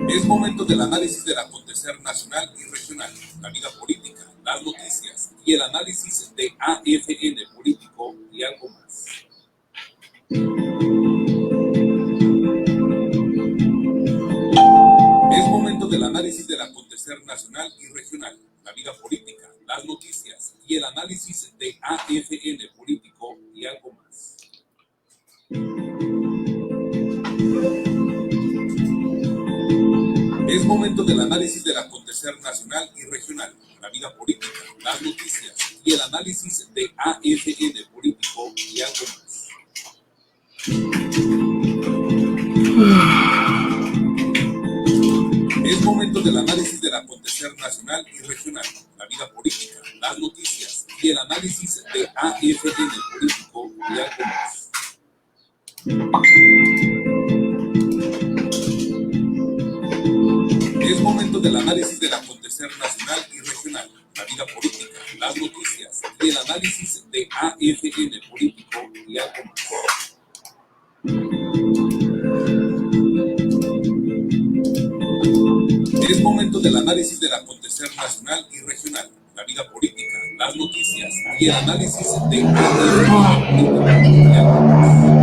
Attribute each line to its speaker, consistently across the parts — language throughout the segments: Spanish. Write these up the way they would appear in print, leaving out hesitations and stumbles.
Speaker 1: Es momento del análisis del acontecer nacional y regional, la vida política, las noticias y el análisis de AFN Político y algo más. Es momento del análisis del acontecer nacional y regional, la vida política, las noticias y el análisis de AFN Político y algo más. Es momento del análisis del acontecer nacional y regional, la vida política, las noticias y el análisis de AFN Político y algo más. Es momento del análisis del acontecer nacional y regional, la vida política, las noticias y el análisis de AFN Político y algo más. Es momento del análisis del acontecer nacional y regional, la vida política, las noticias y el análisis de AFN Político y algo más. Es momento del análisis del acontecer nacional y regional, la vida política, las noticias y el análisis de AFN Político y algo más.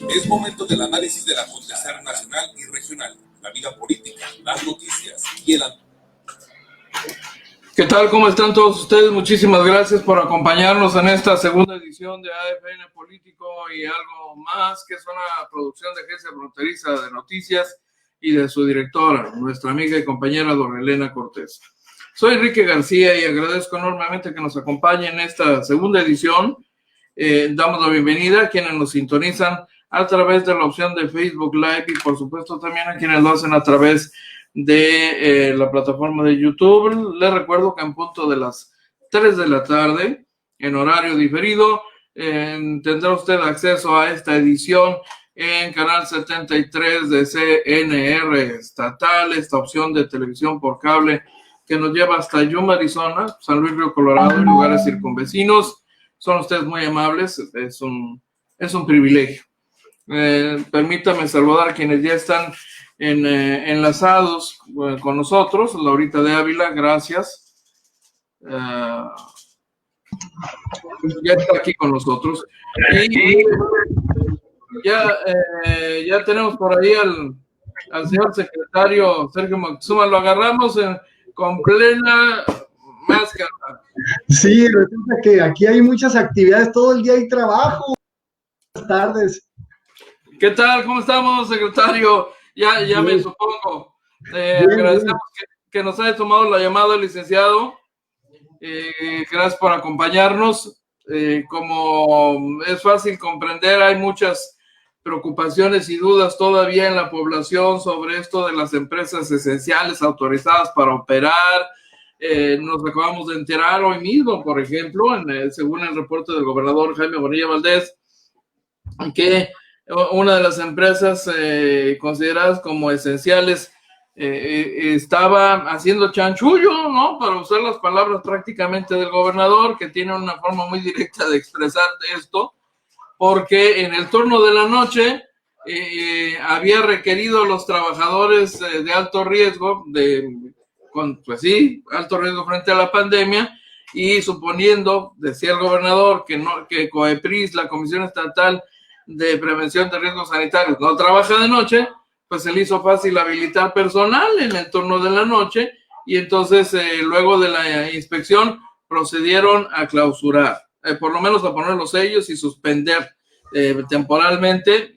Speaker 1: Es momento del análisis del acontecer nacional y regional, la vida política, las noticias y el análisis.
Speaker 2: ¿Qué tal? ¿Cómo están todos ustedes? Muchísimas gracias por acompañarnos en esta segunda edición de AFN Político y algo más, que es una producción de Agencia Fronteriza de Noticias y de su directora, nuestra amiga y compañera Dorelena Cortés. Soy Enrique García y agradezco enormemente que nos acompañen en esta segunda edición. Damos la bienvenida a quienes nos sintonizan a través de la opción de Facebook Live y por supuesto también a quienes lo hacen a través de la plataforma de YouTube. Les recuerdo que en punto de las 3 de la tarde, en horario diferido, tendrá usted acceso a esta edición en Canal 73 de CNR estatal, esta opción de televisión por cable que nos lleva hasta Yuma, Arizona, San Luis Río Colorado y lugares circunvecinos. Son ustedes muy amables, es un privilegio. Permítame saludar a quienes ya están enlazados con nosotros. Laurita de Ávila, gracias. Ya está aquí con nosotros. Y ya tenemos por ahí al señor secretario Sergio Moctezuma. Lo agarramos con plena máscara.
Speaker 3: Sí, resulta que aquí hay muchas actividades, todo el día hay trabajo. Buenas tardes.
Speaker 2: ¿Qué tal? ¿Cómo estamos, secretario? Ya me supongo. Agradecemos que nos haya tomado la llamada el licenciado. Gracias por acompañarnos. Como es fácil comprender, hay muchas preocupaciones y dudas todavía en la población sobre esto de las empresas esenciales autorizadas para operar. Nos acabamos de enterar hoy mismo, por ejemplo, según el reporte del gobernador Jaime Bonilla Valdés, que una de las empresas consideradas como esenciales estaba haciendo chanchullo, ¿no? Para usar las palabras prácticamente del gobernador, que tiene una forma muy directa de expresar esto, porque en el turno de la noche había requerido a los trabajadores de alto riesgo, alto riesgo frente a la pandemia, y suponiendo, decía el gobernador, que COEPRIS, la Comisión Estatal de Prevención de Riesgos Sanitarios, no trabaja de noche, pues se le hizo fácil habilitar personal en el turno de la noche, y entonces luego de la inspección procedieron a clausurar, por lo menos a poner los sellos y suspender temporalmente.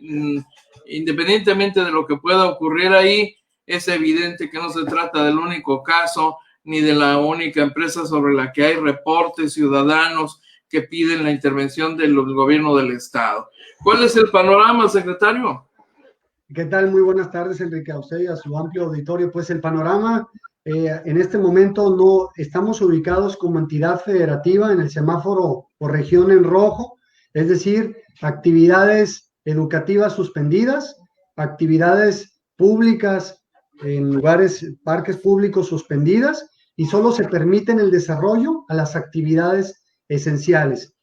Speaker 2: Independientemente de lo que pueda ocurrir ahí, es evidente que no se trata del único caso ni de la única empresa sobre la que hay reportes ciudadanos que piden la intervención del gobierno del estado. ¿Cuál es el panorama, secretario?
Speaker 3: ¿Qué tal? Muy buenas tardes, Enrique, a usted y a su amplio auditorio. Pues el panorama, en este momento no estamos ubicados como entidad federativa en el semáforo o región en rojo, es decir, actividades educativas suspendidas, actividades públicas en lugares, parques públicos suspendidas, y solo se permiten el desarrollo a las actividades esenciales.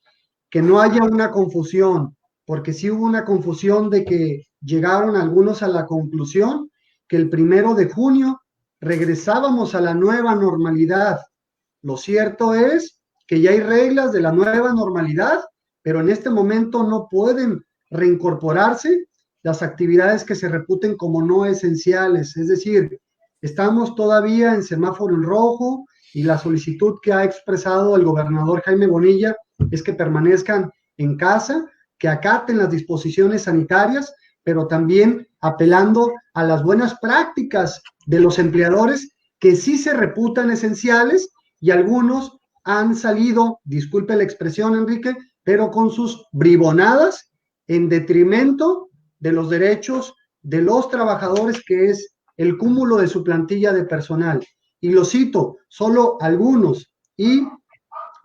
Speaker 3: que no haya una confusión, porque sí hubo una confusión de que llegaron algunos a la conclusión que el 1 de junio regresábamos a la nueva normalidad. Lo cierto es que ya hay reglas de la nueva normalidad, pero en este momento no pueden reincorporarse las actividades que se reputen como no esenciales. Es decir, estamos todavía en semáforo en rojo y la solicitud que ha expresado el gobernador Jaime Bonilla es que permanezcan en casa, que acaten las disposiciones sanitarias, pero también apelando a las buenas prácticas de los empleadores que sí se reputan esenciales y algunos han salido, disculpe la expresión, Enrique, pero con sus bribonadas en detrimento de los derechos de los trabajadores, que es el cúmulo de su plantilla de personal. Y lo cito, solo algunos. Y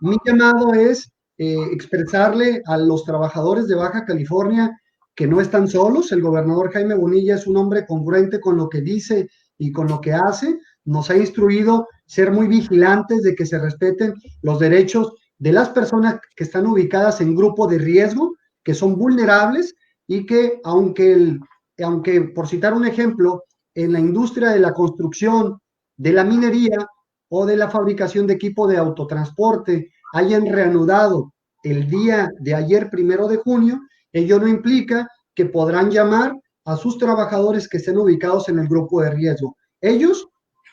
Speaker 3: mi llamado es expresarle a los trabajadores de Baja California que no están solos. El gobernador Jaime Bonilla es un hombre congruente con lo que dice y con lo que hace. Nos ha instruido ser muy vigilantes de que se respeten los derechos de las personas que están ubicadas en grupo de riesgo, que son vulnerables y que aunque por citar un ejemplo, en la industria de la construcción, de la minería o de la fabricación de equipo de autotransporte hayan reanudado el día de ayer, 1 de junio, ello no implica que podrán llamar a sus trabajadores que estén ubicados en el grupo de riesgo. Ellos,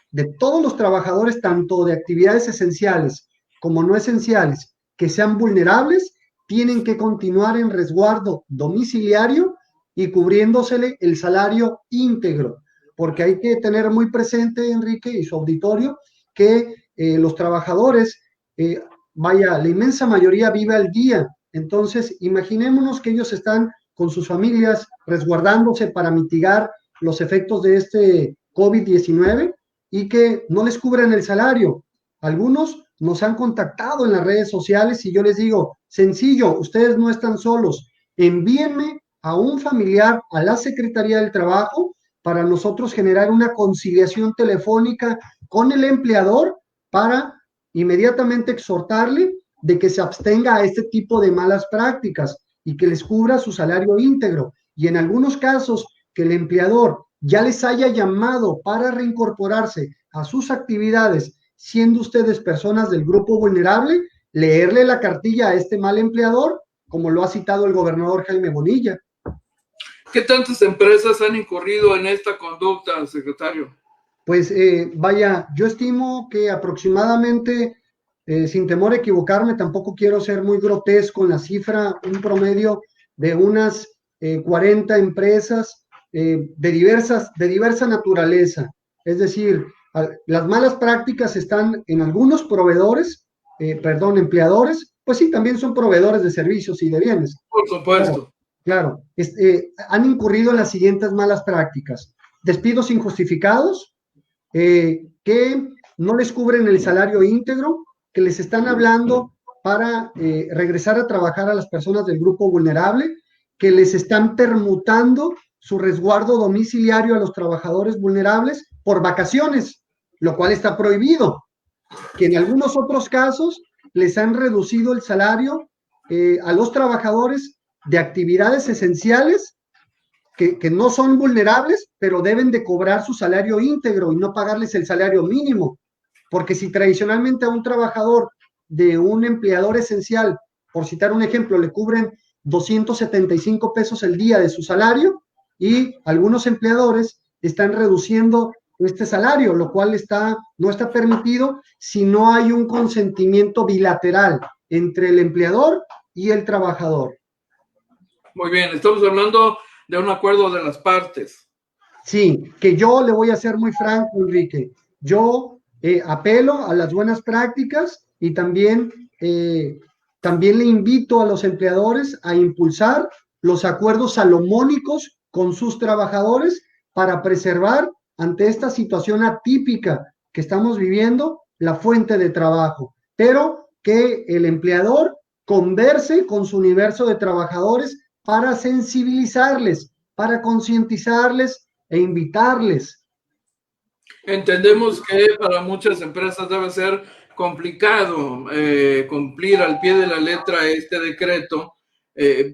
Speaker 3: de todos los trabajadores, tanto de actividades esenciales como no esenciales, que sean vulnerables, tienen que continuar en resguardo domiciliario y cubriéndosele el salario íntegro, porque hay que tener muy presente, Enrique y su auditorio, que los trabajadores, la inmensa mayoría vive al día. Entonces, imaginémonos que ellos están con sus familias resguardándose para mitigar los efectos de este COVID-19 y que no les cubran el salario. Algunos nos han contactado en las redes sociales y yo les digo, sencillo, ustedes no están solos, envíenme a un familiar a la Secretaría del Trabajo para nosotros generar una conciliación telefónica con el empleador para inmediatamente exhortarle de que se abstenga a este tipo de malas prácticas y que les cubra su salario íntegro. Y en algunos casos que el empleador ya les haya llamado para reincorporarse a sus actividades, siendo ustedes personas del grupo vulnerable, leerle la cartilla a este mal empleador, como lo ha citado el gobernador Jaime Bonilla.
Speaker 2: ¿Qué tantas empresas han incurrido en esta conducta, secretario?
Speaker 3: Pues yo estimo que aproximadamente, sin temor a equivocarme, tampoco quiero ser muy grotesco en la cifra, un promedio de unas 40 empresas de diversa naturaleza. Es decir, las malas prácticas están en algunos empleadores, pues sí, también son proveedores de servicios y de bienes.
Speaker 2: Por supuesto.
Speaker 3: Claro, han incurrido en las siguientes malas prácticas: despidos injustificados, que no les cubren el salario íntegro, que les están hablando para regresar a trabajar a las personas del grupo vulnerable, que les están permutando su resguardo domiciliario a los trabajadores vulnerables por vacaciones, lo cual está prohibido, que en algunos otros casos les han reducido el salario a los trabajadores de actividades esenciales que no son vulnerables, pero deben de cobrar su salario íntegro y no pagarles el salario mínimo. Porque si tradicionalmente a un trabajador de un empleador esencial, por citar un ejemplo, le cubren 275 pesos el día de su salario, y algunos empleadores están reduciendo este salario, lo cual no está permitido si no hay un consentimiento bilateral entre el empleador y el trabajador.
Speaker 2: Muy bien, estamos hablando de un acuerdo de las partes.
Speaker 3: Sí, que yo le voy a ser muy franco, Enrique. Yo apelo a las buenas prácticas y también le invito a los empleadores a impulsar los acuerdos salomónicos con sus trabajadores para preservar ante esta situación atípica que estamos viviendo la fuente de trabajo, pero que el empleador converse con su universo de trabajadores para sensibilizarles, para concientizarles e invitarles.
Speaker 2: Entendemos que para muchas empresas debe ser complicado cumplir al pie de la letra este decreto,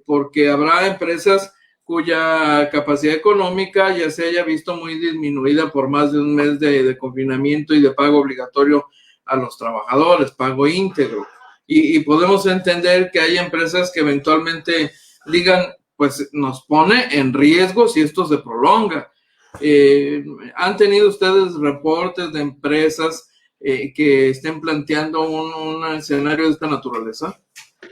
Speaker 2: porque habrá empresas cuya capacidad económica ya se haya visto muy disminuida por más de un mes de confinamiento y de pago obligatorio a los trabajadores, pago íntegro. Y podemos entender que hay empresas que eventualmente digan, pues nos pone en riesgo si esto se prolonga. ¿Han tenido ustedes reportes de empresas que estén planteando un escenario de esta naturaleza?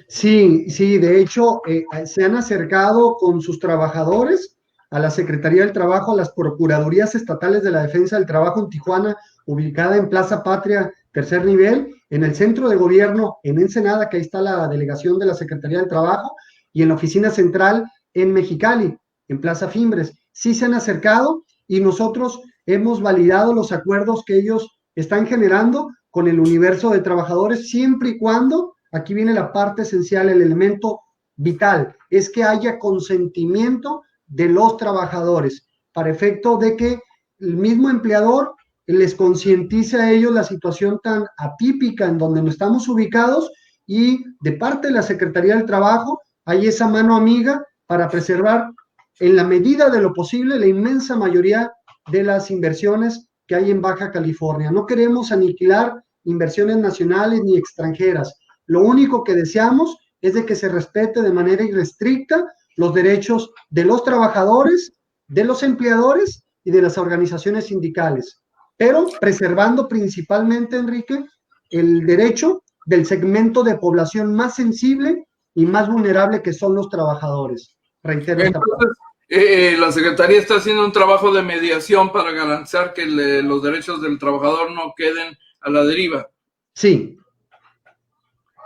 Speaker 3: Sí, sí, de hecho, se han acercado con sus trabajadores a la Secretaría del Trabajo, a las Procuradurías Estatales de la Defensa del Trabajo en Tijuana, ubicada en Plaza Patria, tercer nivel, en el centro de gobierno en Ensenada, que ahí está la delegación de la Secretaría del Trabajo, y en la oficina central en Mexicali, en Plaza Fimbres. Sí se han acercado y nosotros hemos validado los acuerdos que ellos están generando con el universo de trabajadores, siempre y cuando, aquí viene la parte esencial, el elemento vital, es que haya consentimiento de los trabajadores, para efecto de que el mismo empleador les concientice a ellos la situación tan atípica en donde no estamos ubicados, y de parte de la Secretaría del Trabajo hay esa mano amiga para preservar en la medida de lo posible la inmensa mayoría de las inversiones que hay en Baja California. No queremos aniquilar inversiones nacionales ni extranjeras. Lo único que deseamos es de que se respete de manera irrestricta los derechos de los trabajadores, de los empleadores y de las organizaciones sindicales, pero preservando principalmente, Enrique, el derecho del segmento de población más sensible y más vulnerable, que son los trabajadores. Reitero esta parte.
Speaker 2: La Secretaría está haciendo un trabajo de mediación para garantizar que los derechos del trabajador no queden a la deriva.
Speaker 3: Sí.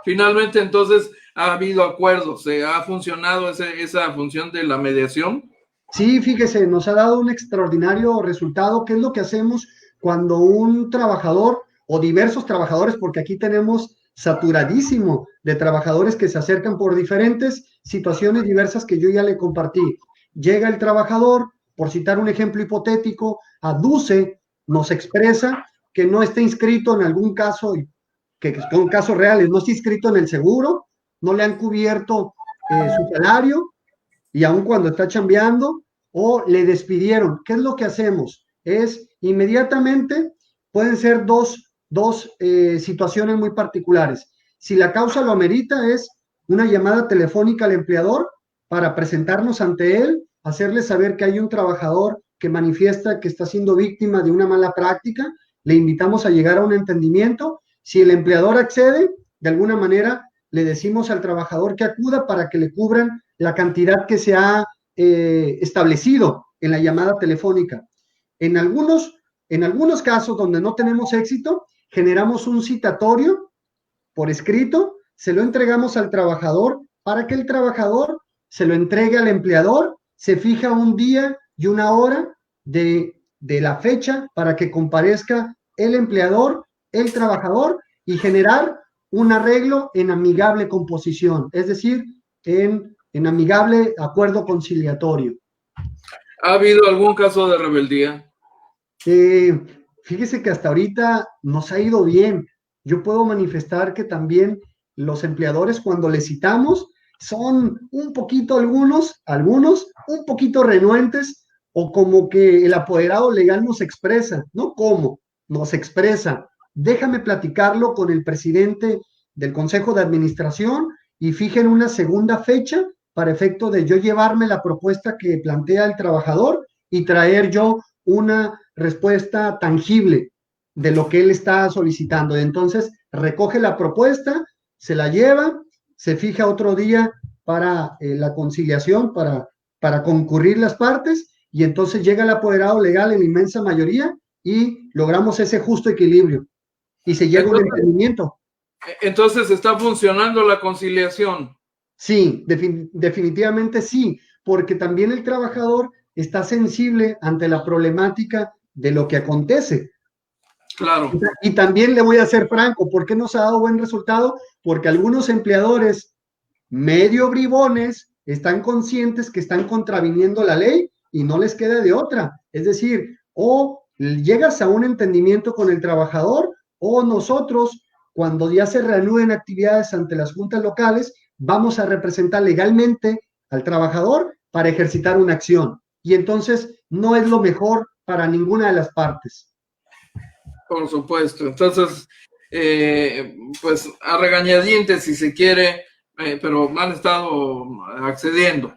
Speaker 2: Finalmente, entonces, ¿ha habido acuerdos? ¿Ha funcionado esa función de la mediación?
Speaker 3: Sí, fíjese, nos ha dado un extraordinario resultado. ¿Qué es lo que hacemos cuando un trabajador o diversos trabajadores, porque aquí tenemos saturadísimo de trabajadores que se acercan por diferentes situaciones diversas que yo ya le compartí? Llega el trabajador, por citar un ejemplo hipotético, aduce, nos expresa que no está inscrito en algún caso, que son casos reales, no está inscrito en el seguro, no le han cubierto su salario, y aun cuando está chambeando, o le despidieron. ¿Qué es lo que hacemos? Es inmediatamente, pueden ser dos situaciones muy particulares. Si la causa lo amerita, es una llamada telefónica al empleador para presentarnos ante él, hacerle saber que hay un trabajador que manifiesta que está siendo víctima de una mala práctica, le invitamos a llegar a un entendimiento. Si el empleador accede, de alguna manera le decimos al trabajador que acuda para que le cubran la cantidad que se ha establecido en la llamada telefónica. En algunos casos donde no tenemos éxito, generamos un citatorio por escrito, se lo entregamos al trabajador para que el trabajador se lo entregue al empleador, se fija un día y una hora de la fecha para que comparezca el empleador, el trabajador, y generar un arreglo en amigable composición, es decir, en amigable acuerdo conciliatorio.
Speaker 2: ¿Ha habido algún caso de rebeldía?
Speaker 3: Fíjese que hasta ahorita nos ha ido bien. Yo puedo manifestar que también los empleadores, cuando les citamos, son un poquito algunos un poquito renuentes, o como que el apoderado legal nos expresa, no como, nos expresa: déjame platicarlo con el presidente del Consejo de Administración y fijen una segunda fecha para efecto de yo llevarme la propuesta que plantea el trabajador y traer yo una respuesta tangible de lo que él está solicitando. Entonces, recoge la propuesta, se la lleva, se fija otro día para la conciliación, para concurrir las partes, y entonces llega el apoderado legal en la inmensa mayoría y logramos ese justo equilibrio y se llega a un entendimiento.
Speaker 2: Entonces, ¿está funcionando la conciliación?
Speaker 3: Sí, definitivamente sí, porque también el trabajador está sensible ante la problemática de lo que acontece.
Speaker 2: Claro.
Speaker 3: Y también le voy a ser franco, ¿por qué nos ha dado buen resultado? Porque algunos empleadores medio bribones están conscientes que están contraviniendo la ley y no les queda de otra. Es decir, o llegas a un entendimiento con el trabajador, o nosotros cuando ya se reanuden actividades ante las juntas locales, vamos a representar legalmente al trabajador para ejercitar una acción. Y entonces no es lo mejor para ninguna de las partes.
Speaker 2: Por supuesto. Entonces, pues a regañadientes si se quiere, pero han estado accediendo.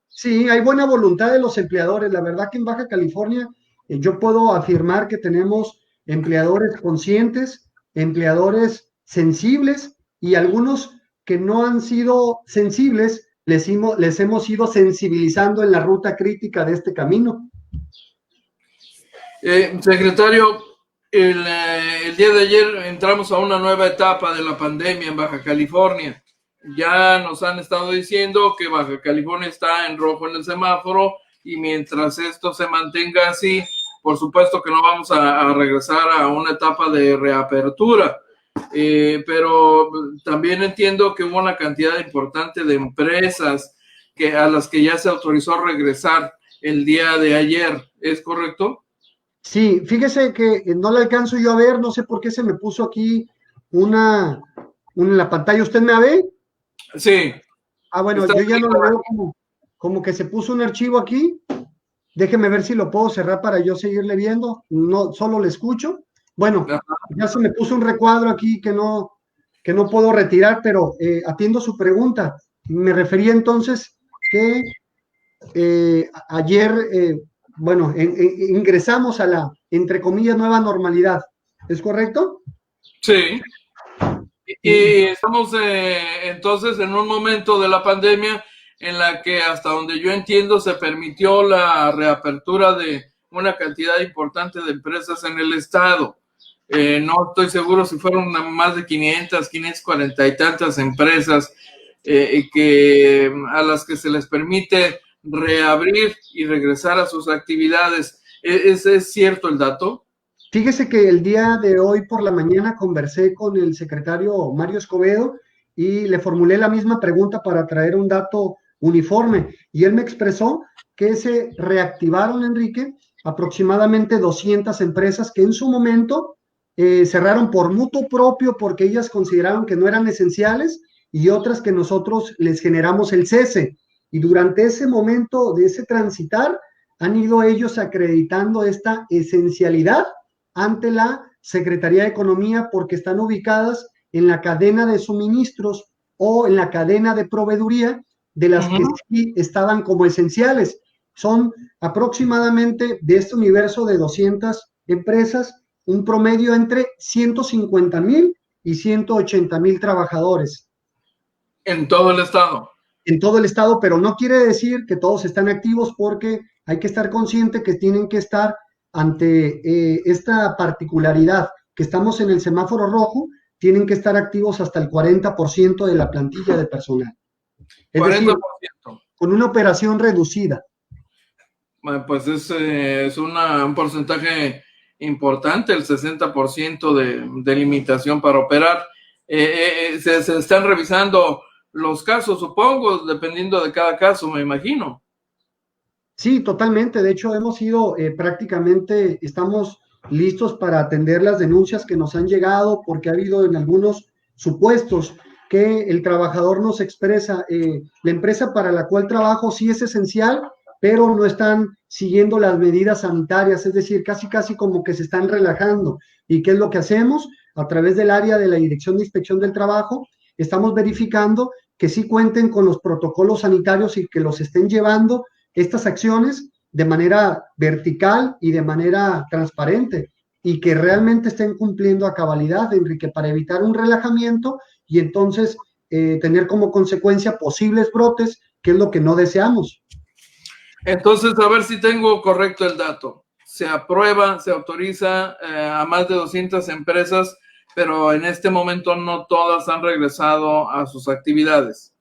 Speaker 3: Sí, hay buena voluntad de los empleadores. La verdad que en Baja California yo puedo afirmar que tenemos empleadores conscientes, empleadores sensibles y algunos que no han sido sensibles, les hemos ido sensibilizando en la ruta crítica de este camino.
Speaker 2: Secretario, el día de ayer entramos a una nueva etapa de la pandemia en Baja California. Ya nos han estado diciendo que Baja California está en rojo en el semáforo y mientras esto se mantenga así, por supuesto que no vamos a regresar a una etapa de reapertura. Pero también entiendo que hubo una cantidad importante de empresas a las que ya se autorizó regresar el día de ayer. ¿Es correcto?
Speaker 3: Sí, fíjese que no la alcanzo yo a ver, no sé por qué se me puso aquí una en la pantalla. ¿Usted me ve?
Speaker 2: Sí.
Speaker 3: Ah, bueno, yo ya no lo veo como que se puso un archivo aquí. Déjeme ver si lo puedo cerrar para yo seguirle viendo. No, solo le escucho. Bueno, ya se me puso un recuadro aquí que no puedo retirar, pero atiendo su pregunta. Me refería entonces que ayer, bueno, ingresamos a la, entre comillas, nueva normalidad. ¿Es correcto?
Speaker 2: Sí. Y estamos entonces en un momento de la pandemia en la que hasta donde yo entiendo se permitió la reapertura de una cantidad importante de empresas en el estado. No estoy seguro si fueron más de 540 y tantas empresas a las que se les permite reabrir y regresar a sus actividades. ¿Es cierto el dato?
Speaker 3: Fíjese que el día de hoy por la mañana conversé con el secretario Mario Escobedo y le formulé la misma pregunta para traer un dato uniforme y él me expresó que se reactivaron, Enrique, aproximadamente 200 empresas que en su momento cerraron por mutuo propio porque ellas consideraron que no eran esenciales y otras que nosotros les generamos el cese. Y durante ese momento de ese transitar han ido ellos acreditando esta esencialidad ante la Secretaría de Economía porque están ubicadas en la cadena de suministros o en la cadena de proveeduría de las que sí estaban como esenciales. Son aproximadamente de este universo de 200 empresas, un promedio entre 150,000 y 180,000 trabajadores.
Speaker 2: En todo el estado.
Speaker 3: En todo el estado, pero no quiere decir que todos están activos porque hay que estar consciente que tienen que estar ante esta particularidad, que estamos en el semáforo rojo, tienen que estar activos hasta el 40% de la plantilla de personal. Es 40%. Decir, con una operación reducida.
Speaker 2: Bueno, pues es un porcentaje importante, el 60% de limitación para operar. Se están revisando los casos, supongo, dependiendo de cada caso, me imagino.
Speaker 3: Sí, totalmente. De hecho, hemos ido prácticamente, estamos listos para atender las denuncias que nos han llegado porque ha habido en algunos supuestos que el trabajador nos expresa, la empresa para la cual trabajo sí es esencial, pero no están siguiendo las medidas sanitarias, es decir, casi como que se están relajando. ¿Y qué es lo que hacemos? A través del área de la Dirección de Inspección del Trabajo, estamos verificando que sí cuenten con los protocolos sanitarios y que los estén llevando estas acciones de manera vertical y de manera transparente y que realmente estén cumpliendo a cabalidad, Enrique, para evitar un relajamiento y entonces tener como consecuencia posibles brotes, que es lo que no deseamos.
Speaker 2: Entonces, a ver si tengo correcto el dato. Se aprueba, se autoriza a más de 200 empresas, pero en este momento no todas han regresado a sus actividades.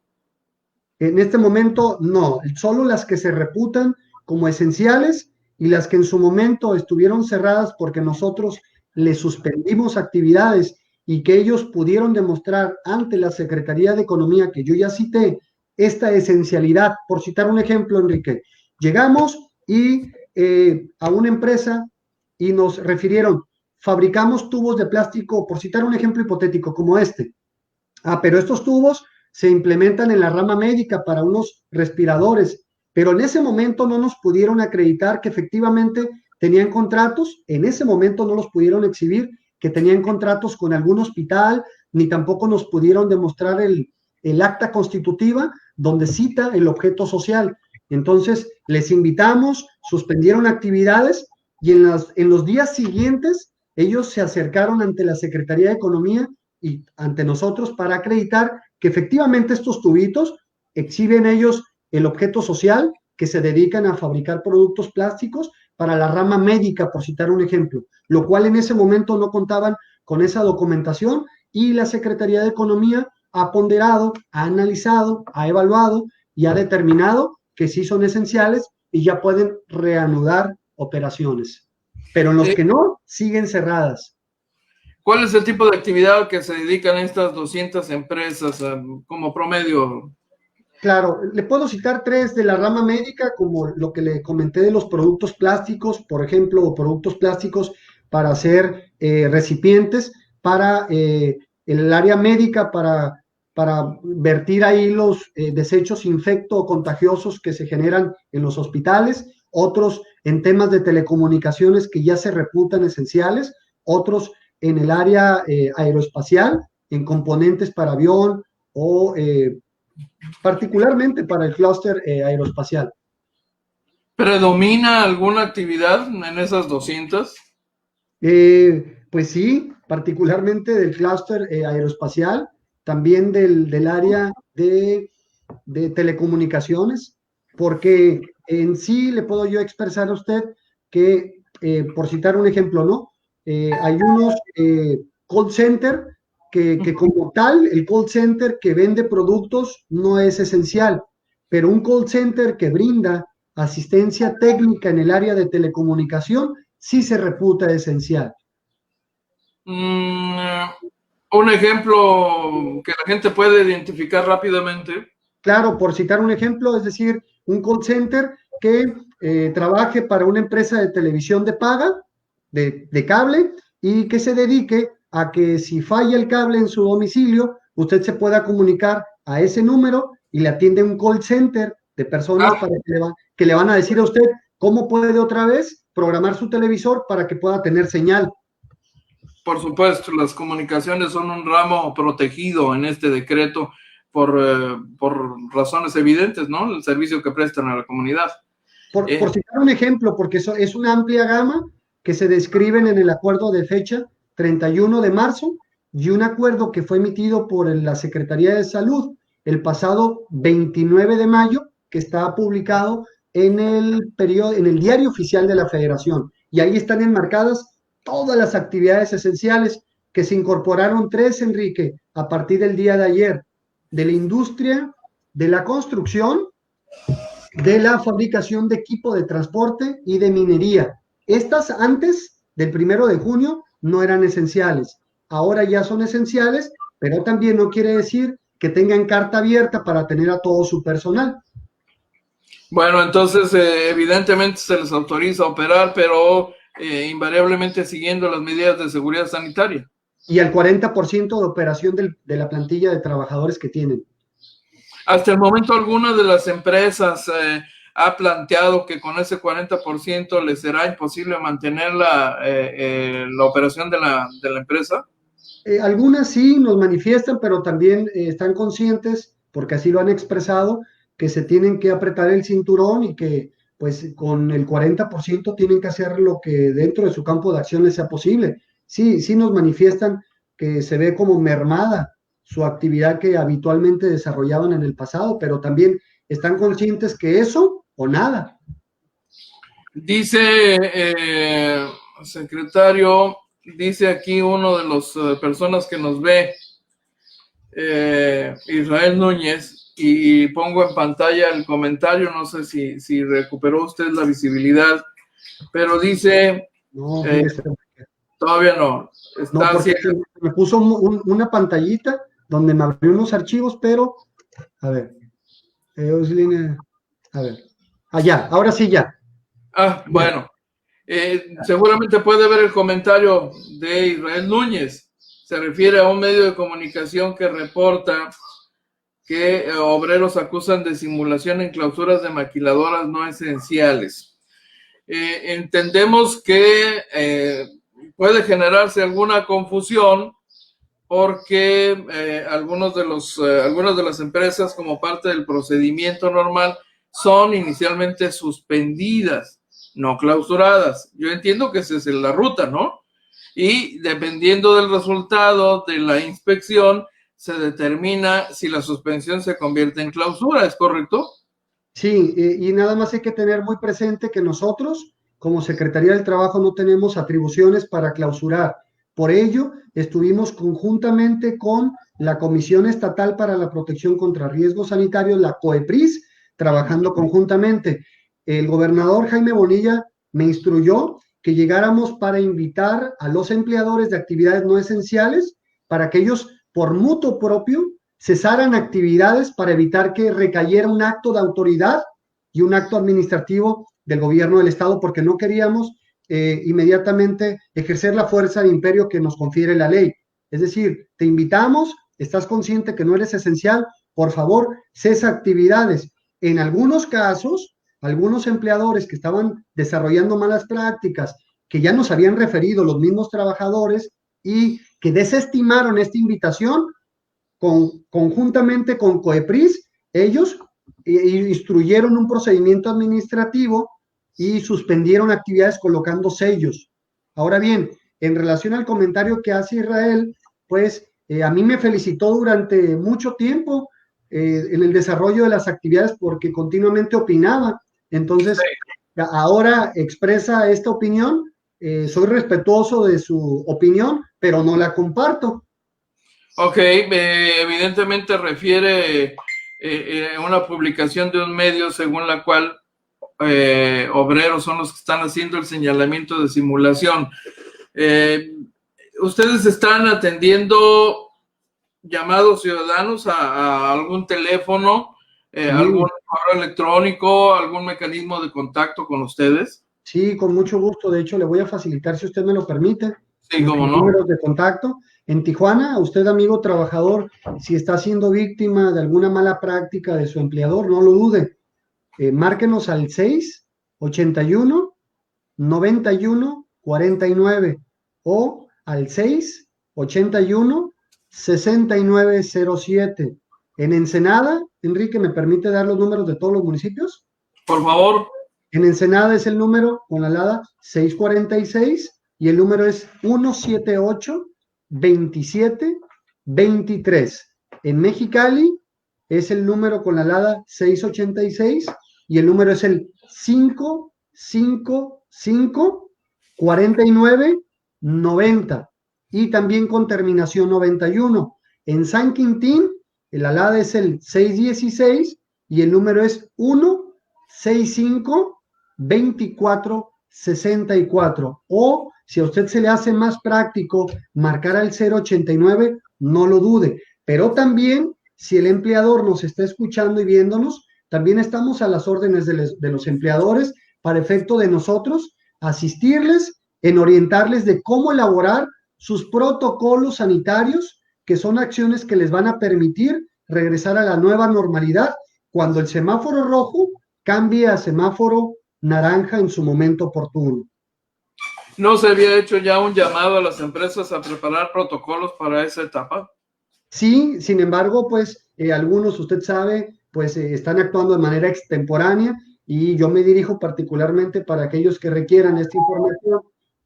Speaker 3: En este momento no, solo las que se reputan como esenciales y las que en su momento estuvieron cerradas porque nosotros les suspendimos actividades y que ellos pudieron demostrar ante la Secretaría de Economía, que yo ya cité, esta esencialidad. Por citar un ejemplo, Enrique, llegamos y a una empresa y nos refirieron, fabricamos tubos de plástico, por citar un ejemplo hipotético como este. Pero estos tubos se implementan en la rama médica para unos respiradores, pero en ese momento no nos pudieron acreditar que efectivamente tenían contratos, en ese momento no los pudieron exhibir, que tenían contratos con algún hospital, ni tampoco nos pudieron demostrar el acta constitutiva donde cita el objeto social. Entonces, les invitamos, suspendieron actividades y en los días siguientes ellos se acercaron ante la Secretaría de Economía y ante nosotros para acreditar que efectivamente estos tubitos exhiben ellos el objeto social, que se dedican a fabricar productos plásticos para la rama médica, por citar un ejemplo, lo cual en ese momento no contaban con esa documentación y la Secretaría de Economía ha ponderado, ha analizado, ha evaluado y ha determinado que sí son esenciales y ya pueden reanudar operaciones. Pero en los que no, siguen cerradas.
Speaker 2: ¿Cuál es el tipo de actividad que se dedican estas 200 empresas como promedio?
Speaker 3: Claro, le puedo citar tres de la rama médica, como lo que le comenté de los productos plásticos, por ejemplo, productos plásticos para hacer recipientes, para el área médica, para vertir ahí los desechos infecto o contagiosos que se generan en los hospitales, otros en temas de telecomunicaciones que ya se reputan esenciales, otros en el área aeroespacial, en componentes para avión o particularmente para el clúster aeroespacial.
Speaker 2: ¿Predomina alguna actividad en esas 200?
Speaker 3: Pues sí, particularmente del clúster aeroespacial, también del área de telecomunicaciones, porque en sí le puedo yo expresar a usted que, por citar un ejemplo, ¿no? Hay unos call center que como tal, el call center que vende productos no es esencial, pero un call center que brinda asistencia técnica en el área de telecomunicación sí se reputa esencial.
Speaker 2: Un ejemplo que la gente puede identificar rápidamente.
Speaker 3: Claro, por citar un ejemplo, es decir, un call center que trabaje para una empresa de televisión de paga, de cable, y que se dedique a que si falla el cable en su domicilio, usted se pueda comunicar a ese número y le atiende un call center de personas para que le van a decir a usted cómo puede otra vez programar su televisor para que pueda tener señal.
Speaker 2: Por supuesto, las comunicaciones son un ramo protegido en este decreto por razones evidentes, ¿no? El servicio que prestan a la comunidad.
Speaker 3: Por citar un ejemplo, porque eso es una amplia gama que se describen en el acuerdo de fecha 31 de marzo y un acuerdo que fue emitido por la Secretaría de Salud el pasado 29 de mayo, que está publicado en el Diario Oficial de la Federación. Y ahí están enmarcadas todas las actividades esenciales que se incorporaron tres, Enrique, a partir del día de ayer, de la industria, de la construcción, de la fabricación de equipo de transporte y de minería. Estas antes del 1 de junio no eran esenciales, ahora ya son esenciales, pero también no quiere decir que tengan carta abierta para tener a todo su personal.
Speaker 2: Bueno, entonces evidentemente se les autoriza a operar, pero invariablemente siguiendo las medidas de seguridad sanitaria.
Speaker 3: Y al 40% de operación de la plantilla de trabajadores que tienen.
Speaker 2: Hasta el momento, ¿alguna de las empresas ha planteado que con ese 40% les será imposible mantener la operación de la empresa?
Speaker 3: Algunas sí nos manifiestan, pero también están conscientes, porque así lo han expresado, que se tienen que apretar el cinturón y que pues con el 40% tienen que hacer lo que dentro de su campo de acción les sea posible. Sí, sí nos manifiestan que se ve como mermada su actividad que habitualmente desarrollaban en el pasado, pero también están conscientes que eso o nada.
Speaker 2: Dice, secretario, dice aquí uno de las personas que nos ve, Israel Núñez, y pongo en pantalla el comentario, no sé si recuperó usted la visibilidad, pero dice,
Speaker 3: no,
Speaker 2: todavía no.
Speaker 3: Está me puso una pantallita donde me abrió unos archivos, pero, a ver, a ver, allá, ahora sí ya.
Speaker 2: Bueno, Seguramente puede ver el comentario de Israel Núñez. Se refiere a un medio de comunicación que reporta que obreros acusan de simulación en clausuras de maquiladoras no esenciales. Entendemos que puede generarse alguna confusión porque algunas de las empresas, como parte del procedimiento normal, son inicialmente suspendidas, no clausuradas. Yo entiendo que esa es la ruta, ¿no? Y dependiendo del resultado de la inspección, se determina si la suspensión se convierte en clausura, ¿es correcto?
Speaker 3: Sí, y nada más hay que tener muy presente que nosotros, como Secretaría del Trabajo, no tenemos atribuciones para clausurar. Por ello, estuvimos conjuntamente con la Comisión Estatal para la Protección contra Riesgos Sanitarios, la COEPRIS, trabajando conjuntamente. El gobernador Jaime Bonilla me instruyó que llegáramos para invitar a los empleadores de actividades no esenciales para que ellos, por mutuo propio, cesaran actividades para evitar que recayera un acto de autoridad y un acto administrativo del gobierno del estado, porque no queríamos inmediatamente ejercer la fuerza de imperio que nos confiere la ley. Es decir, te invitamos, estás consciente que no eres esencial, por favor, cesa actividades. En algunos casos, algunos empleadores que estaban desarrollando malas prácticas, que ya nos habían referido los mismos trabajadores y que desestimaron esta invitación, conjuntamente con COEPRIS, ellos instruyeron un procedimiento administrativo y suspendieron actividades colocando sellos. Ahora bien, en relación al comentario que hace Israel, pues a mí me felicitó durante mucho tiempo en el desarrollo de las actividades porque continuamente opinaba. Entonces, ahora expresa esta opinión, soy respetuoso de su opinión, pero no la comparto.
Speaker 2: Ok, evidentemente refiere a una publicación de un medio según la cual obreros son los que están haciendo el señalamiento de simulación. ¿Ustedes están atendiendo llamados ciudadanos a algún teléfono, algún correo electrónico, algún mecanismo de contacto con ustedes?
Speaker 3: Sí, con mucho gusto. De hecho, le voy a facilitar, si usted me lo permite,
Speaker 2: Sí, cómo no.
Speaker 3: números de contacto. En Tijuana, a usted, amigo trabajador, si está siendo víctima de alguna mala práctica de su empleador, no lo dude. Márquenos al 681-91-49 o al 681-6907. En Ensenada, Enrique, ¿me permite dar los números de todos los municipios?
Speaker 2: Por favor.
Speaker 3: En Ensenada es el número con la alada 646 y el número es 178-27-23. En Mexicali es el número con la alada 686 y el número es el 555-49-90 y también con terminación 91. En San Quintín, el alada es el 616 y el número es 165-24-64. O si a usted se le hace más práctico marcar al 089, no lo dude. Pero también, si el empleador nos está escuchando y viéndonos, también estamos a las órdenes de los empleadores para efecto de nosotros asistirles en orientarles de cómo elaborar sus protocolos sanitarios, que son acciones que les van a permitir regresar a la nueva normalidad cuando el semáforo rojo cambie a semáforo naranja en su momento oportuno.
Speaker 2: ¿No se había hecho ya un llamado a las empresas a preparar protocolos para esa etapa?
Speaker 3: Sí, sin embargo, pues algunos, usted sabe, pues están actuando de manera extemporánea y yo me dirijo particularmente para aquellos que requieran esta información,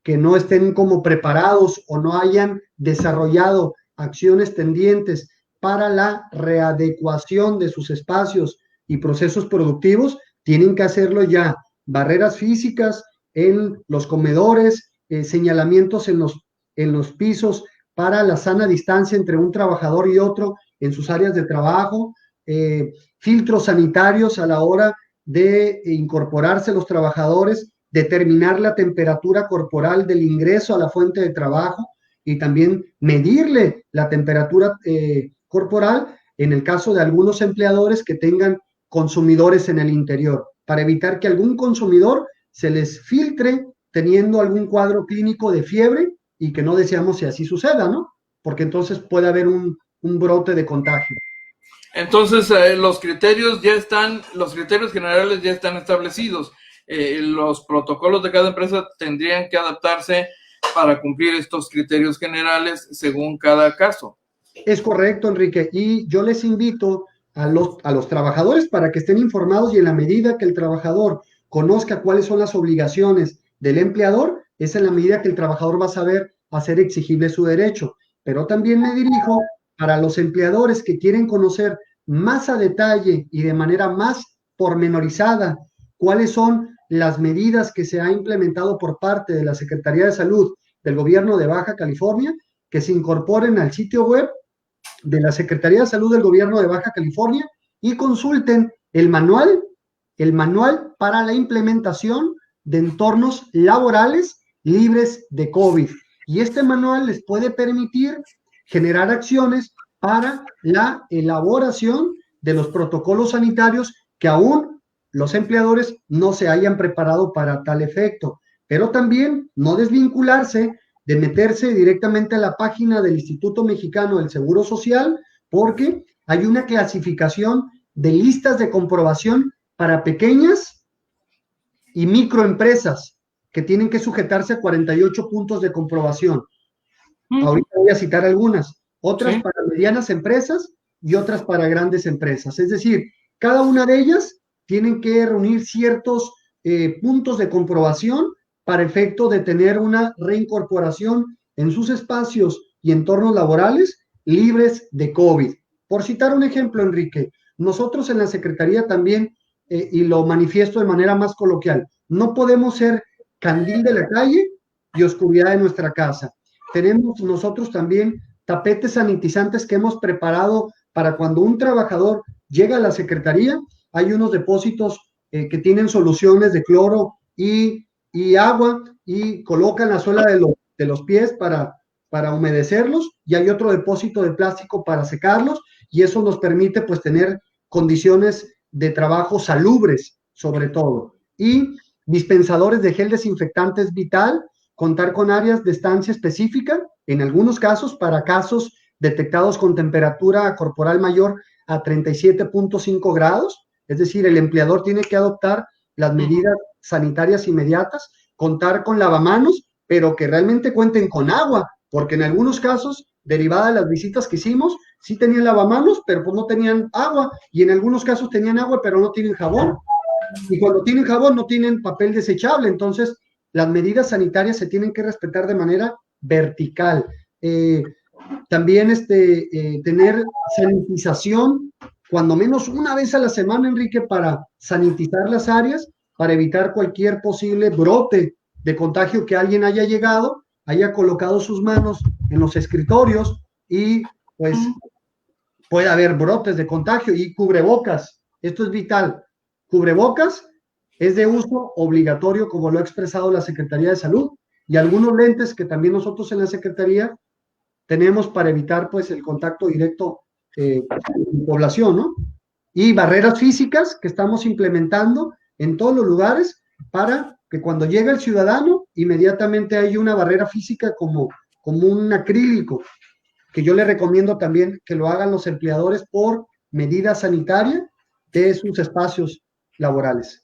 Speaker 3: que no estén como preparados o no hayan desarrollado acciones tendientes para la readecuación de sus espacios y procesos productivos, tienen que hacerlo ya. Barreras físicas en los comedores, señalamientos en los pisos para la sana distancia entre un trabajador y otro en sus áreas de trabajo, filtros sanitarios a la hora de incorporarse los trabajadores, determinar la temperatura corporal del ingreso a la fuente de trabajo y también medirle la temperatura corporal en el caso de algunos empleadores que tengan consumidores en el interior, para evitar que algún consumidor se les filtre teniendo algún cuadro clínico de fiebre y que no deseamos que así suceda, ¿no? Porque entonces puede haber un brote de contagio.
Speaker 2: Entonces, los criterios generales ya están establecidos. Los protocolos de cada empresa tendrían que adaptarse para cumplir estos criterios generales según cada caso.
Speaker 3: Es correcto, Enrique, y yo les invito a los trabajadores para que estén informados, y en la medida que el trabajador conozca cuáles son las obligaciones del empleador, es en la medida que el trabajador va a saber hacer exigible su derecho. Pero también me dirijo para los empleadores que quieren conocer más a detalle y de manera más pormenorizada cuáles son las medidas que se ha implementado por parte de la Secretaría de Salud del Gobierno de Baja California, que se incorporen al sitio web de la Secretaría de Salud del Gobierno de Baja California y consulten el manual para la implementación de entornos laborales libres de COVID. Y este manual les puede permitir generar acciones para la elaboración de los protocolos sanitarios que aún los empleadores no se hayan preparado para tal efecto. Pero también no desvincularse de meterse directamente a la página del Instituto Mexicano del Seguro Social, porque hay una clasificación de listas de comprobación para pequeñas y microempresas que tienen que sujetarse a 48 puntos de comprobación. Ahorita voy a citar algunas, otras para medianas empresas y otras para grandes empresas. Es decir, cada una de ellas tienen que reunir ciertos puntos de comprobación para efecto de tener una reincorporación en sus espacios y entornos laborales libres de COVID. Por citar un ejemplo, Enrique, nosotros en la Secretaría también, y lo manifiesto de manera más coloquial, no podemos ser candil de la calle y oscuridad de nuestra casa. Tenemos nosotros también tapetes sanitizantes que hemos preparado para cuando un trabajador llega a la Secretaría, hay unos depósitos que tienen soluciones de cloro y agua, y colocan la suela de los pies para humedecerlos, y hay otro depósito de plástico para secarlos, y eso nos permite pues tener condiciones de trabajo salubres sobre todo. Y dispensadores de gel desinfectante es vital, contar con áreas de estancia específica, en algunos casos para casos detectados con temperatura corporal mayor a 37.5 grados, es decir, el empleador tiene que adoptar las medidas sanitarias inmediatas, contar con lavamanos, pero que realmente cuenten con agua, porque en algunos casos, derivada de las visitas que hicimos, sí tenían lavamanos, pero pues no tenían agua, y en algunos casos tenían agua, pero no tienen jabón, y cuando tienen jabón no tienen papel desechable. Entonces las medidas sanitarias se tienen que respetar de manera vertical. También tener sanitización cuando menos una vez a la semana, Enrique, para sanitizar las áreas, para evitar cualquier posible brote de contagio, que alguien haya llegado, haya colocado sus manos en los escritorios y pues puede haber brotes de contagio. Y cubrebocas, esto es vital. Cubrebocas es de uso obligatorio, como lo ha expresado la Secretaría de Salud, y algunos lentes que también nosotros en la Secretaría tenemos para evitar pues el contacto directo con población, ¿no? Y barreras físicas que estamos implementando en todos los lugares para que cuando llega el ciudadano inmediatamente hay una barrera física como un acrílico, que yo le recomiendo también que lo hagan los empleadores por medida sanitaria de sus espacios laborales.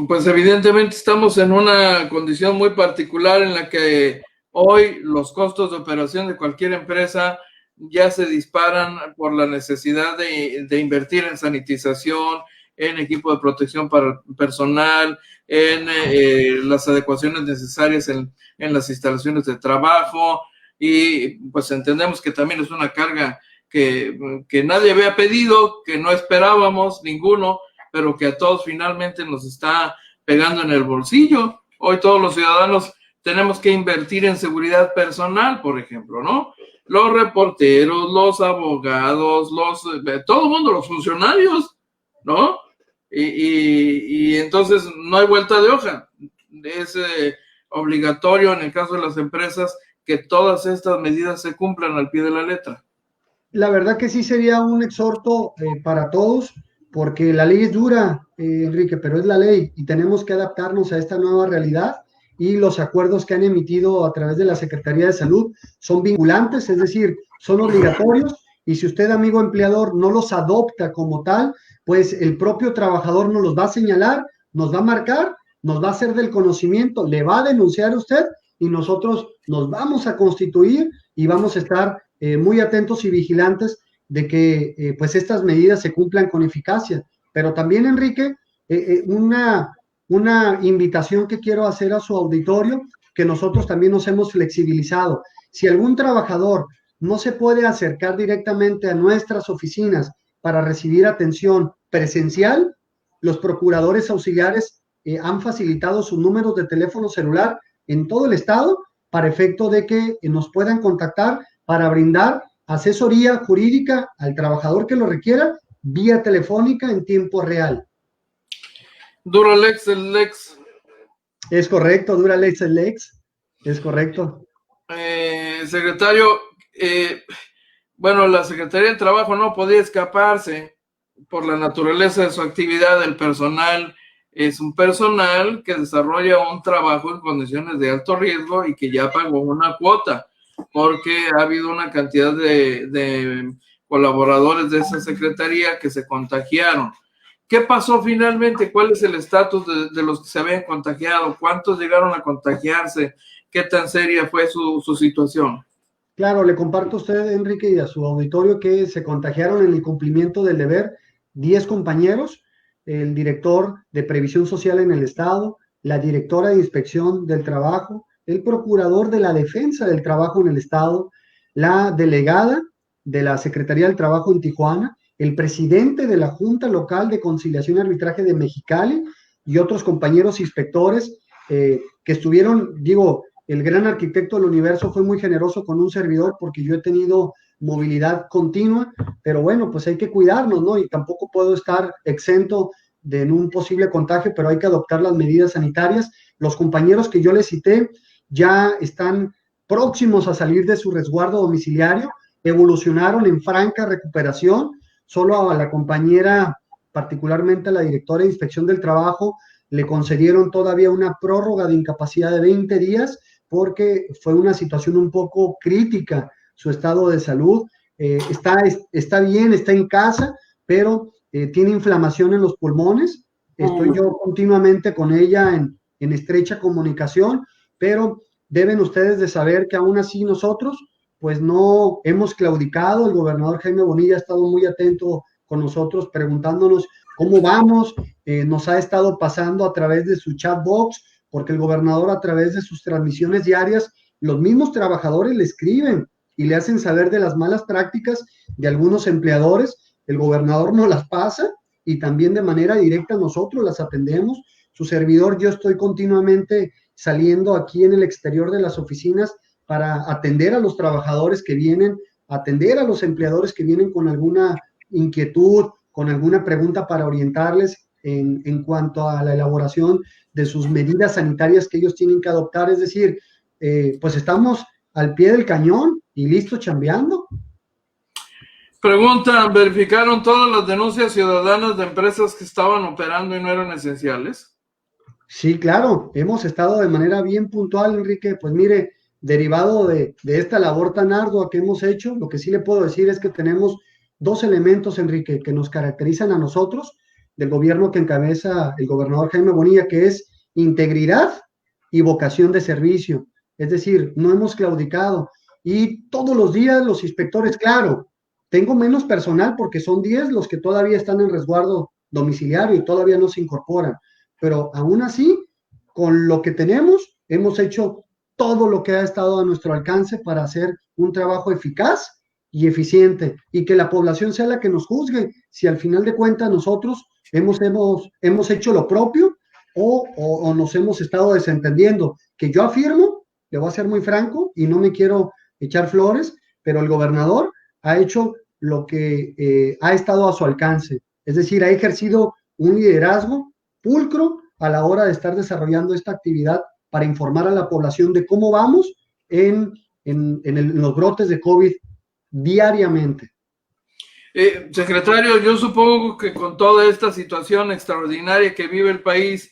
Speaker 2: Pues evidentemente estamos en una condición muy particular en la que hoy los costos de operación de cualquier empresa ya se disparan por la necesidad de invertir en sanitización, en equipo de protección para el personal, en las adecuaciones necesarias en las instalaciones de trabajo, y pues entendemos que también es una carga que nadie había pedido, que no esperábamos ninguno, pero que a todos finalmente nos está pegando en el bolsillo. Hoy todos los ciudadanos tenemos que invertir en seguridad personal, por ejemplo, ¿no? Los reporteros, los abogados, todo el mundo, los funcionarios, ¿no? Y entonces no hay vuelta de hoja. Es obligatorio en el caso de las empresas que todas estas medidas se cumplan al pie de la letra.
Speaker 3: La verdad que sí sería un exhorto para todos, porque la ley es dura, Enrique, pero es la ley y tenemos que adaptarnos a esta nueva realidad y los acuerdos que han emitido a través de la Secretaría de Salud son vinculantes, es decir, son obligatorios y si usted, amigo empleador, no los adopta como tal, pues el propio trabajador nos los va a señalar, nos va a marcar, nos va a hacer del conocimiento, le va a denunciar a usted y nosotros nos vamos a constituir y vamos a estar muy atentos y vigilantes de que pues estas medidas se cumplan con eficacia. Pero también, Enrique, una invitación que quiero hacer a su auditorio, que nosotros también nos hemos flexibilizado. Si algún trabajador no se puede acercar directamente a nuestras oficinas para recibir atención presencial, los procuradores auxiliares han facilitado sus números de teléfono celular en todo el estado para efecto de que nos puedan contactar para brindar asesoría jurídica al trabajador que lo requiera vía telefónica en tiempo real.
Speaker 2: Duralex, el Lex.
Speaker 3: Es correcto, Duralex, el Lex. Es correcto.
Speaker 2: Secretario, bueno, la Secretaría del Trabajo no podía escaparse por la naturaleza de su actividad. El personal es un personal que desarrolla un trabajo en condiciones de alto riesgo y que ya pagó una cuota, porque ha habido una cantidad de colaboradores de esa secretaría que se contagiaron. ¿Qué pasó finalmente? ¿Cuál es el estatus de los que se habían contagiado? ¿Cuántos llegaron a contagiarse? ¿Qué tan seria fue su situación?
Speaker 3: Claro, le comparto a usted, Enrique, y a su auditorio que se contagiaron en el cumplimiento del deber 10 compañeros, el director de Previsión Social en el Estado, la directora de Inspección del Trabajo, el procurador de la Defensa del Trabajo en el Estado, la delegada de la Secretaría del Trabajo en Tijuana, el presidente de la Junta Local de Conciliación y Arbitraje de Mexicali y otros compañeros inspectores que estuvieron, digo, el gran arquitecto del universo fue muy generoso con un servidor porque yo he tenido movilidad continua, pero bueno, pues hay que cuidarnos, ¿no? Y tampoco puedo estar exento de un posible contagio, pero hay que adoptar las medidas sanitarias. Los compañeros que yo les cité ya están próximos a salir de su resguardo domiciliario, evolucionaron en franca recuperación, solo a la compañera, particularmente a la directora de Inspección del Trabajo, le concedieron todavía una prórroga de incapacidad de 20 días porque fue una situación un poco crítica su estado de salud. Está bien, está en casa, pero tiene inflamación en los pulmones. Estoy yo continuamente con ella en estrecha comunicación, pero deben ustedes de saber que aún así nosotros pues no hemos claudicado. El gobernador Jaime Bonilla ha estado muy atento con nosotros preguntándonos cómo vamos, nos ha estado pasando a través de su chat box, porque el gobernador a través de sus transmisiones diarias, los mismos trabajadores le escriben y le hacen saber de las malas prácticas de algunos empleadores. El gobernador nos las pasa y también de manera directa nosotros las atendemos. Su servidor, yo estoy continuamente saliendo aquí en el exterior de las oficinas para atender a los trabajadores que vienen, atender a los empleadores que vienen con alguna inquietud, con alguna pregunta para orientarles en cuanto a la elaboración de sus medidas sanitarias que ellos tienen que adoptar. Es decir, pues estamos al pie del cañón y listos chambeando.
Speaker 2: Preguntan, ¿verificaron todas las denuncias ciudadanas de empresas que estaban operando y no eran esenciales?
Speaker 3: Sí, claro, hemos estado de manera bien puntual, Enrique. Pues mire, derivado de esta labor tan ardua que hemos hecho, lo que sí le puedo decir es que tenemos dos elementos, Enrique, que nos caracterizan a nosotros, del gobierno que encabeza el gobernador Jaime Bonilla, que es integridad y vocación de servicio. Es decir, no hemos claudicado. Y todos los días los inspectores, claro, tengo menos personal porque son 10 los que todavía están en resguardo domiciliario y todavía no se incorporan. Pero aún así, con lo que tenemos, hemos hecho todo lo que ha estado a nuestro alcance para hacer un trabajo eficaz y eficiente, y que la población sea la que nos juzgue si al final de cuentas nosotros hemos hecho lo propio o nos hemos estado desentendiendo. Que yo afirmo, le voy a ser muy franco y no me quiero echar flores, pero el gobernador ha hecho lo que ha estado a su alcance, es decir, ha ejercido un liderazgo pulcro a la hora de estar desarrollando esta actividad para informar a la población de cómo vamos en los brotes de COVID diariamente.
Speaker 2: Secretario, yo supongo que con toda esta situación extraordinaria que vive el país,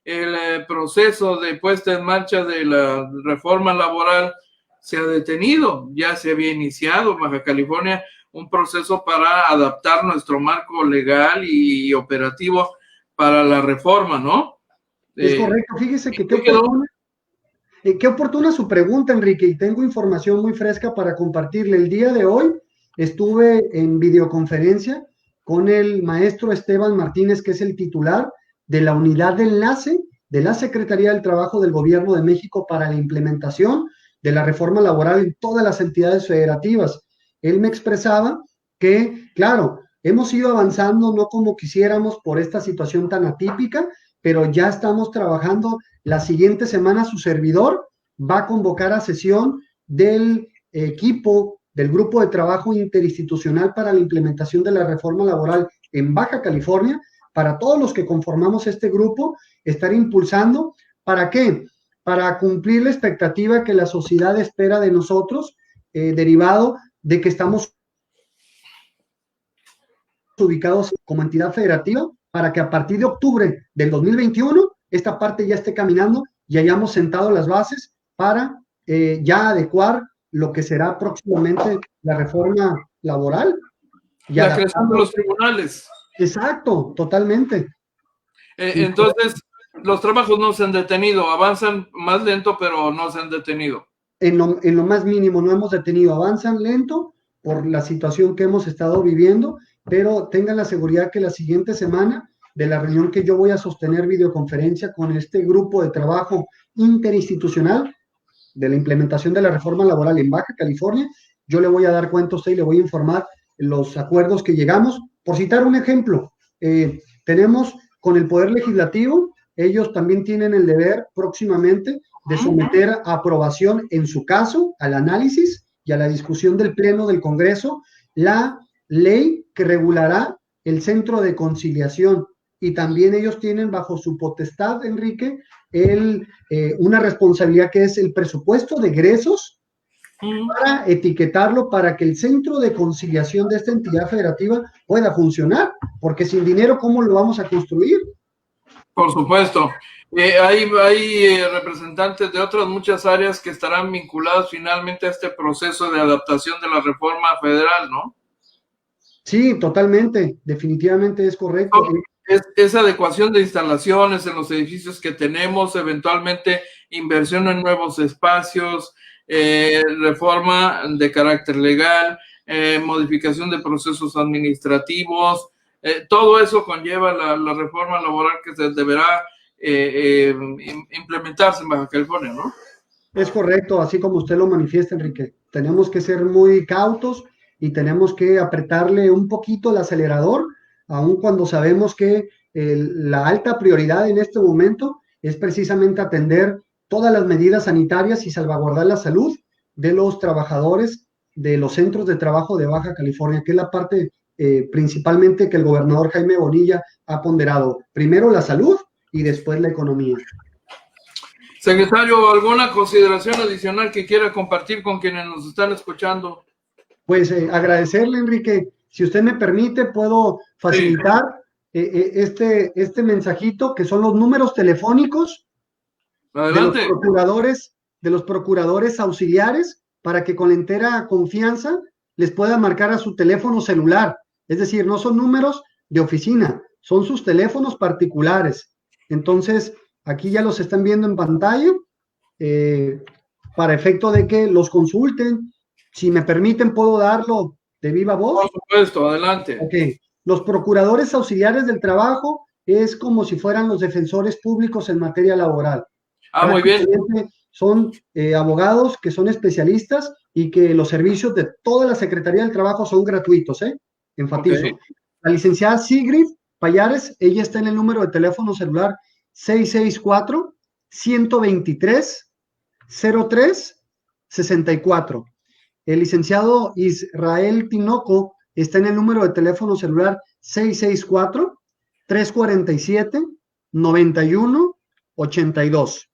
Speaker 2: el proceso de puesta en marcha de la reforma laboral se ha detenido. Ya se había iniciado en Baja California un proceso para adaptar nuestro marco legal y operativo para la reforma, ¿no?
Speaker 3: Es correcto, fíjese que
Speaker 2: ¿qué
Speaker 3: qué oportuna su pregunta, Enrique, y tengo información muy fresca para compartirle. El día de hoy estuve en videoconferencia con el maestro Esteban Martínez, que es el titular de la unidad de enlace de la Secretaría del Trabajo del Gobierno de México para la implementación de la reforma laboral en todas las entidades federativas. Él me expresaba que, claro, hemos ido avanzando no como quisiéramos por esta situación tan atípica, pero ya estamos trabajando. La siguiente semana su servidor va a convocar a sesión del equipo del grupo de trabajo interinstitucional para la implementación de la reforma laboral en Baja California, para todos los que conformamos este grupo, estar impulsando. ¿Para qué? Para cumplir la expectativa que la sociedad espera de nosotros, derivado de que estamos ubicados como entidad federativa, para que a partir de octubre del 2021 esta parte ya esté caminando y hayamos sentado las bases para ya adecuar lo que será próximamente la reforma laboral.
Speaker 2: La creación de los tribunales.
Speaker 3: Exacto, totalmente.
Speaker 2: Entonces, los trabajos no se han detenido, avanzan más lento, pero no se han detenido.
Speaker 3: En lo más mínimo no hemos detenido, avanzan lento por la situación que hemos estado viviendo, pero tengan la seguridad que la siguiente semana de la reunión que yo voy a sostener videoconferencia con este grupo de trabajo interinstitucional de la implementación de la reforma laboral en Baja California, yo le voy a dar cuenta a usted y le voy a informar los acuerdos que llegamos. Por citar un ejemplo, tenemos con el Poder Legislativo, ellos también tienen el deber próximamente de someter a aprobación, en su caso, al análisis y a la discusión del Pleno del Congreso, la ley que regulará el Centro de Conciliación. Y también ellos tienen bajo su potestad, Enrique, una responsabilidad que es el presupuesto de egresos para etiquetarlo para que el Centro de Conciliación de esta entidad federativa pueda funcionar, porque sin dinero, ¿cómo lo vamos a construir?
Speaker 2: Por supuesto. Hay representantes de otras muchas áreas que estarán vinculados finalmente a este proceso de adaptación de la reforma federal, ¿no?
Speaker 3: Sí, totalmente, definitivamente es correcto.
Speaker 2: Es adecuación de instalaciones en los edificios que tenemos, eventualmente inversión en nuevos espacios, reforma de carácter legal, modificación de procesos administrativos, todo eso conlleva la reforma laboral que se deberá implementarse en Baja California, ¿no?
Speaker 3: Es correcto, así como usted lo manifiesta, Enrique. Tenemos que ser muy cautos y tenemos que apretarle un poquito el acelerador, aun cuando sabemos que la alta prioridad en este momento es precisamente atender todas las medidas sanitarias y salvaguardar la salud de los trabajadores de los centros de trabajo de Baja California, que es la parte principalmente que el gobernador Jaime Bonilla ha ponderado. Primero la salud y después la economía.
Speaker 2: Secretario, ¿alguna consideración adicional que quiera compartir con quienes nos están escuchando?
Speaker 3: Pues agradecerle, Enrique. Si usted me permite, puedo facilitar este mensajito, que son los números telefónicos
Speaker 2: Adelante.
Speaker 3: de los procuradores auxiliares, para que con la entera confianza les pueda marcar a su teléfono celular. Es decir, no son números de oficina, son sus teléfonos particulares. Entonces, aquí ya los están viendo en pantalla, para efecto de que los consulten. Si me permiten, puedo darlo de viva voz.
Speaker 2: Por supuesto, adelante.
Speaker 3: Ok. Los procuradores auxiliares del trabajo es como si fueran los defensores públicos en materia laboral.
Speaker 2: Muy bien.
Speaker 3: Son abogados que son especialistas y que los servicios de toda la Secretaría del Trabajo son gratuitos, enfatizo. Okay. La licenciada Sigrid Payares, ella está en el número de teléfono celular 664-123-03-64. El licenciado Israel Tinoco está en el número de teléfono celular 664-347-9182.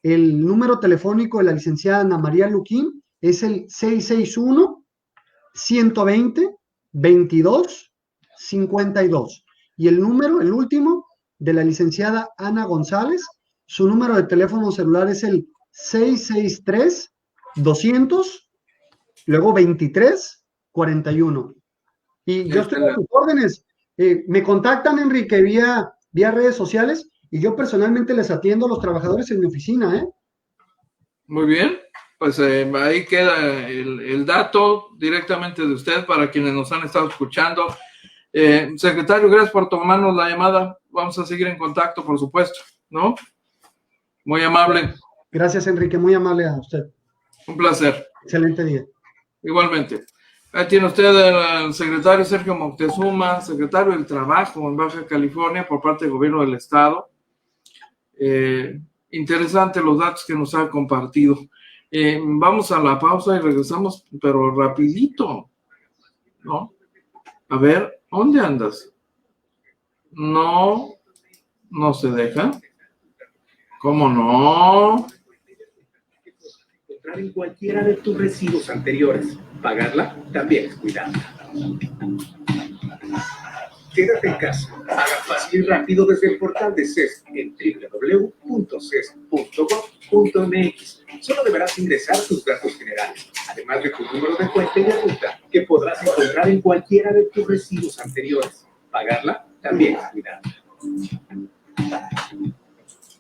Speaker 3: El número telefónico de la licenciada Ana María Luquín es el 661-120-0000. 2252. Y el número, el último, de la licenciada Ana González, su número de teléfono celular es el 663-200, luego 2341. Y yo estoy a sus órdenes. Me contactan, Enrique, vía redes sociales, y yo personalmente les atiendo a los trabajadores en mi oficina, ¿eh?
Speaker 2: Muy bien, pues ahí queda el dato directamente de usted para quienes nos han estado escuchando. Secretario, gracias por tomarnos la llamada. Vamos a seguir en contacto, por supuesto, ¿no? Muy amable.
Speaker 3: Gracias, Enrique, muy amable a usted.
Speaker 2: Un placer.
Speaker 3: Excelente día.
Speaker 2: Igualmente. Ahí tiene usted al secretario Sergio Moctezuma, secretario del Trabajo en Baja California por parte del gobierno del estado. Interesante los datos que nos ha compartido. Vamos a la pausa y regresamos, pero rapidito, ¿no? A ver, ¿dónde andas? No se deja. ¿Cómo no?
Speaker 4: Encontrar en cualquiera de tus residuos anteriores. Pagarla también es cuidarla. Quédate en casa. Haga fácil y rápido desde el portal de CES en www.ces.gov.mx. Solo deberás ingresar tus datos generales, además de tu número de cuenta y de ruta, que podrás encontrar en cualquiera de tus residuos anteriores. Pagarla también es cuidarla.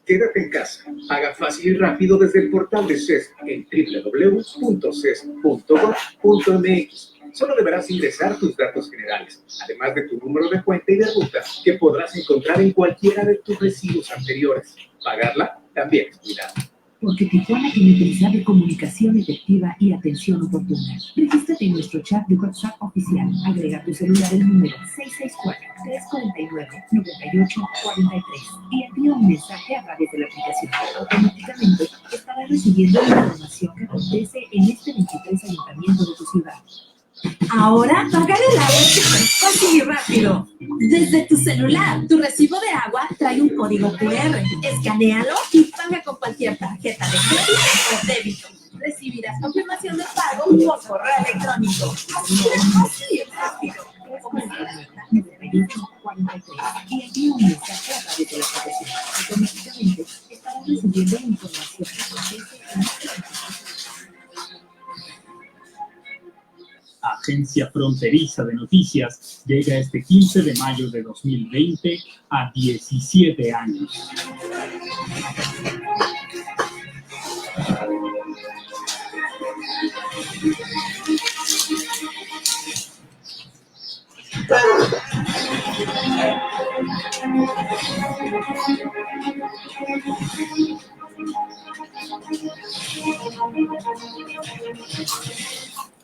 Speaker 4: Quédate en casa. Haga fácil y rápido desde el portal de CES en www.ces.gov.mx. Solo deberás ingresar tus datos generales, además de tu número de cuenta y de ruta, que podrás encontrar en cualquiera de tus residuos anteriores. Pagarla también es cuidarla.
Speaker 5: Porque Tijuana tiene prisa de comunicación efectiva y atención oportuna. Regístrate en nuestro chat de WhatsApp oficial. Agrega tu celular el número 664-349-9843 y envía un mensaje a través de la aplicación. Automáticamente estarás recibiendo la información que acontece en este 23 ayuntamiento de tu ciudad.
Speaker 6: Ahora, pagar el agua es fácil y rápido. Desde tu celular, tu recibo de agua trae un código QR. Escanéalo y paga con cualquier tarjeta de crédito o débito. Recibirás confirmación de pago por correo electrónico. Así de fácil y rápido.
Speaker 5: Y envía un mensaje a través de la aplicación. Automáticamente estarás recibiendo la información que acontece en este 23.
Speaker 7: Agencia Fronteriza de Noticias llega este 15 de mayo de 2020 a 17 años.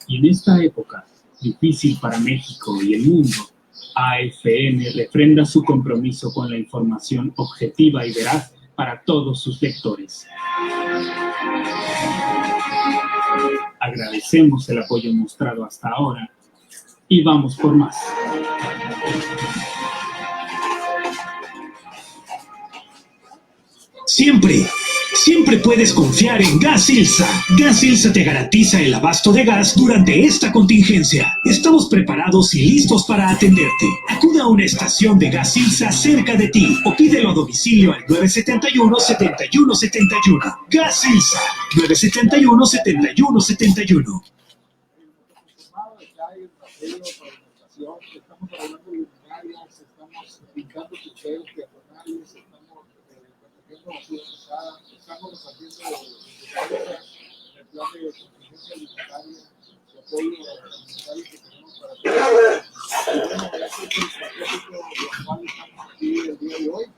Speaker 7: Y en esta época, difícil para México y el mundo, AFN refrenda su compromiso con la información objetiva y veraz para todos sus lectores. Agradecemos el apoyo mostrado hasta ahora y vamos por más.
Speaker 8: Siempre puedes confiar en Gas Ilsa. Gas Ilsa te garantiza el abasto de gas durante esta contingencia. Estamos preparados y listos para atenderte. Acude a una estación de Gas Ilsa cerca de ti o pídelo a domicilio al 971-7171. Gas Ilsa, 971-7171.
Speaker 9: Estamos hablando de luminarias, estamos pintando tucheros peatonales, estamos protegiendo basura pesada, estamos repartiendo el plan de contingencia alimentaria, de apoyo alimentario que tenemos para todos. Bueno, ese es el estratégico del cual estamos aquí el día de hoy y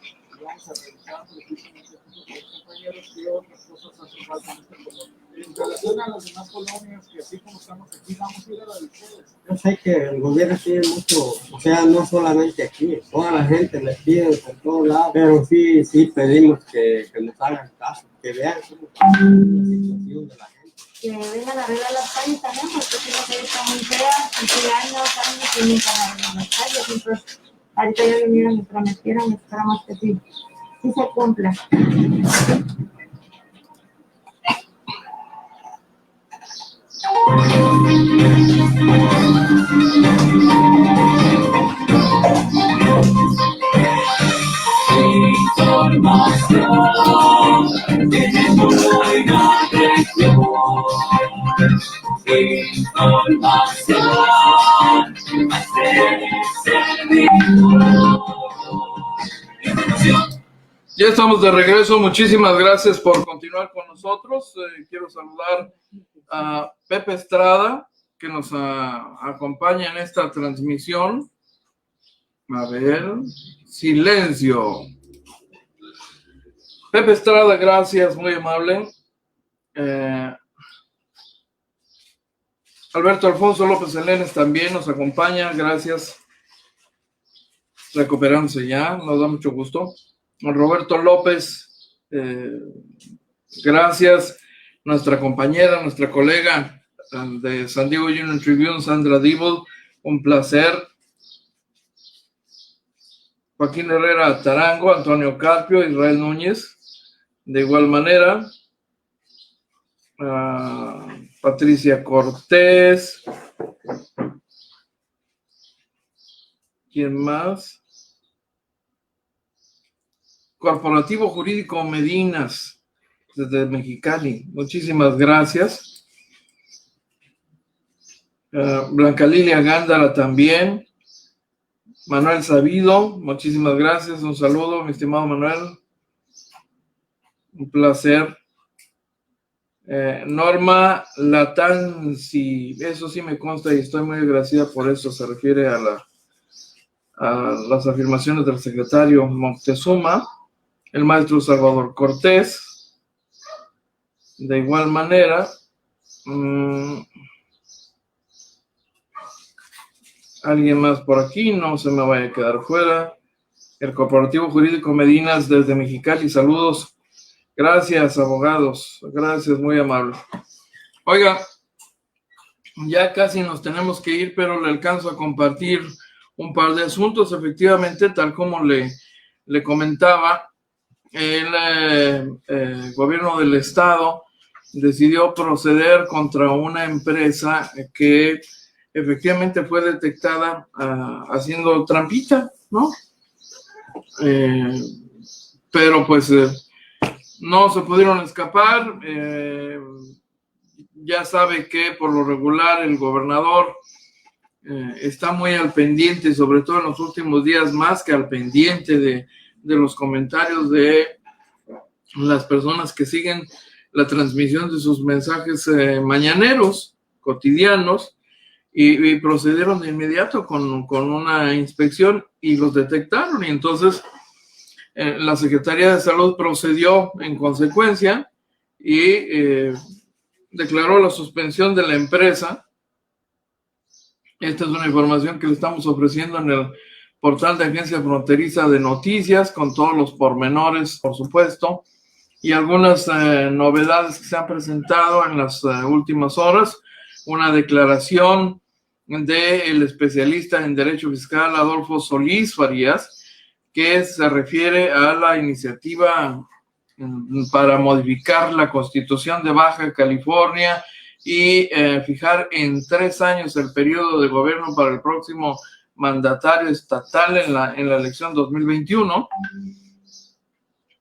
Speaker 9: vamos a revisar precisamente con los compañeros qué otras cosas hacen falta en este color. En relación a las demás colonias, que así como estamos aquí, vamos a ir a la de ustedes.
Speaker 10: Yo sé que el gobierno tiene mucho, o sea, no solamente aquí, toda la gente les pide por todos lados, pero sí pedimos que nos hagan caso, que vean cómo está la situación de la gente.
Speaker 11: Que vengan a arreglar las calles también, porque si las calles están muy feas, hace años y nunca arreglan las calles, entonces ahorita ya vinieron y prometieron y esperamos que sí se cumpla.
Speaker 2: Ya estamos de regreso. Muchísimas gracias por continuar con nosotros. Quiero saludar a Pepe Estrada, que nos acompaña en esta transmisión. A ver, silencio. Pepe Estrada, gracias, muy amable. Alberto Alfonso López Elenes también nos acompaña, gracias. Recuperándose ya, nos da mucho gusto. Roberto López, gracias. Nuestra compañera, nuestra colega de San Diego Union Tribune, Sandra Dibble, un placer. Joaquín Herrera Tarango, Antonio Carpio, Israel Núñez, de igual manera. Patricia Cortés. ¿Quién más? Corporativo Jurídico Medinas, desde Mexicali. Muchísimas gracias. Blanca Lilia Gándara también. Manuel Sabido, muchísimas gracias. Un saludo, mi estimado Manuel. Un placer. Norma Latanzi, eso sí me consta y estoy muy agradecida por eso. Se refiere a las afirmaciones del secretario Moctezuma. El maestro Salvador Cortés, de igual manera. Alguien más por aquí, no se me vaya a quedar fuera. El Corporativo Jurídico Medinas desde Mexicali, saludos. Gracias, abogados, gracias, muy amable. Oiga, ya casi nos tenemos que ir, pero le alcanzo a compartir un par de asuntos. Efectivamente, tal como le comentaba, el gobierno del estado decidió proceder contra una empresa que efectivamente fue detectada haciendo trampita, ¿no? Pero pues no se pudieron escapar. Ya sabe que por lo regular el gobernador está muy al pendiente, sobre todo en los últimos días, más que al pendiente de los comentarios de las personas que siguen la transmisión de sus mensajes mañaneros, cotidianos, y procedieron de inmediato con una inspección y los detectaron. Y entonces la Secretaría de Salud procedió en consecuencia y declaró la suspensión de la empresa. Esta es una información que le estamos ofreciendo en el portal de Agencia Fronteriza de Noticias, con todos los pormenores, por supuesto, y algunas novedades que se han presentado en las últimas horas. Una declaración del especialista en Derecho Fiscal Adolfo Solís Farías, que se refiere a la iniciativa para modificar la Constitución de Baja California y fijar en 3 años el periodo de gobierno para el próximo mandatario estatal en la elección 2021.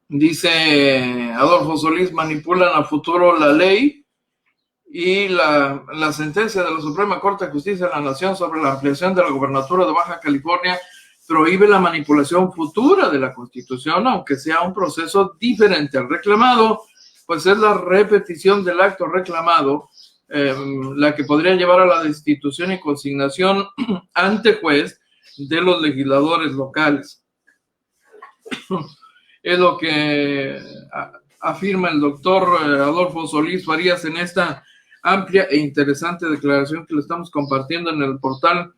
Speaker 2: Dice Adolfo Solís, manipulan a futuro la ley y la sentencia de la Suprema Corte de Justicia de la Nación sobre la ampliación de la gobernatura de Baja California prohíbe la manipulación futura de la Constitución, aunque sea un proceso diferente al reclamado, pues es la repetición del acto reclamado la que podría llevar a la destitución y consignación ante juez de los legisladores locales. Es lo que afirma el doctor Adolfo Solís Farías en esta amplia e interesante declaración que le estamos compartiendo en el portal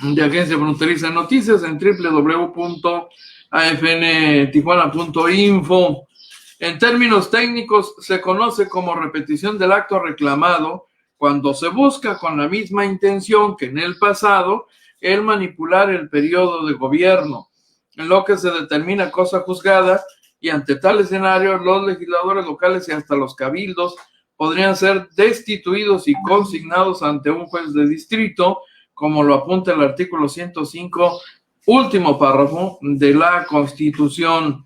Speaker 2: de Agencia Fronteriza de Noticias en www.afntijuana.info. En términos técnicos, se conoce como repetición del acto reclamado cuando se busca con la misma intención que en el pasado el manipular el periodo de gobierno, en lo que se determina cosa juzgada, y ante tal escenario los legisladores locales y hasta los cabildos podrían ser destituidos y consignados ante un juez de distrito, como lo apunta el artículo 105, último párrafo de la Constitución.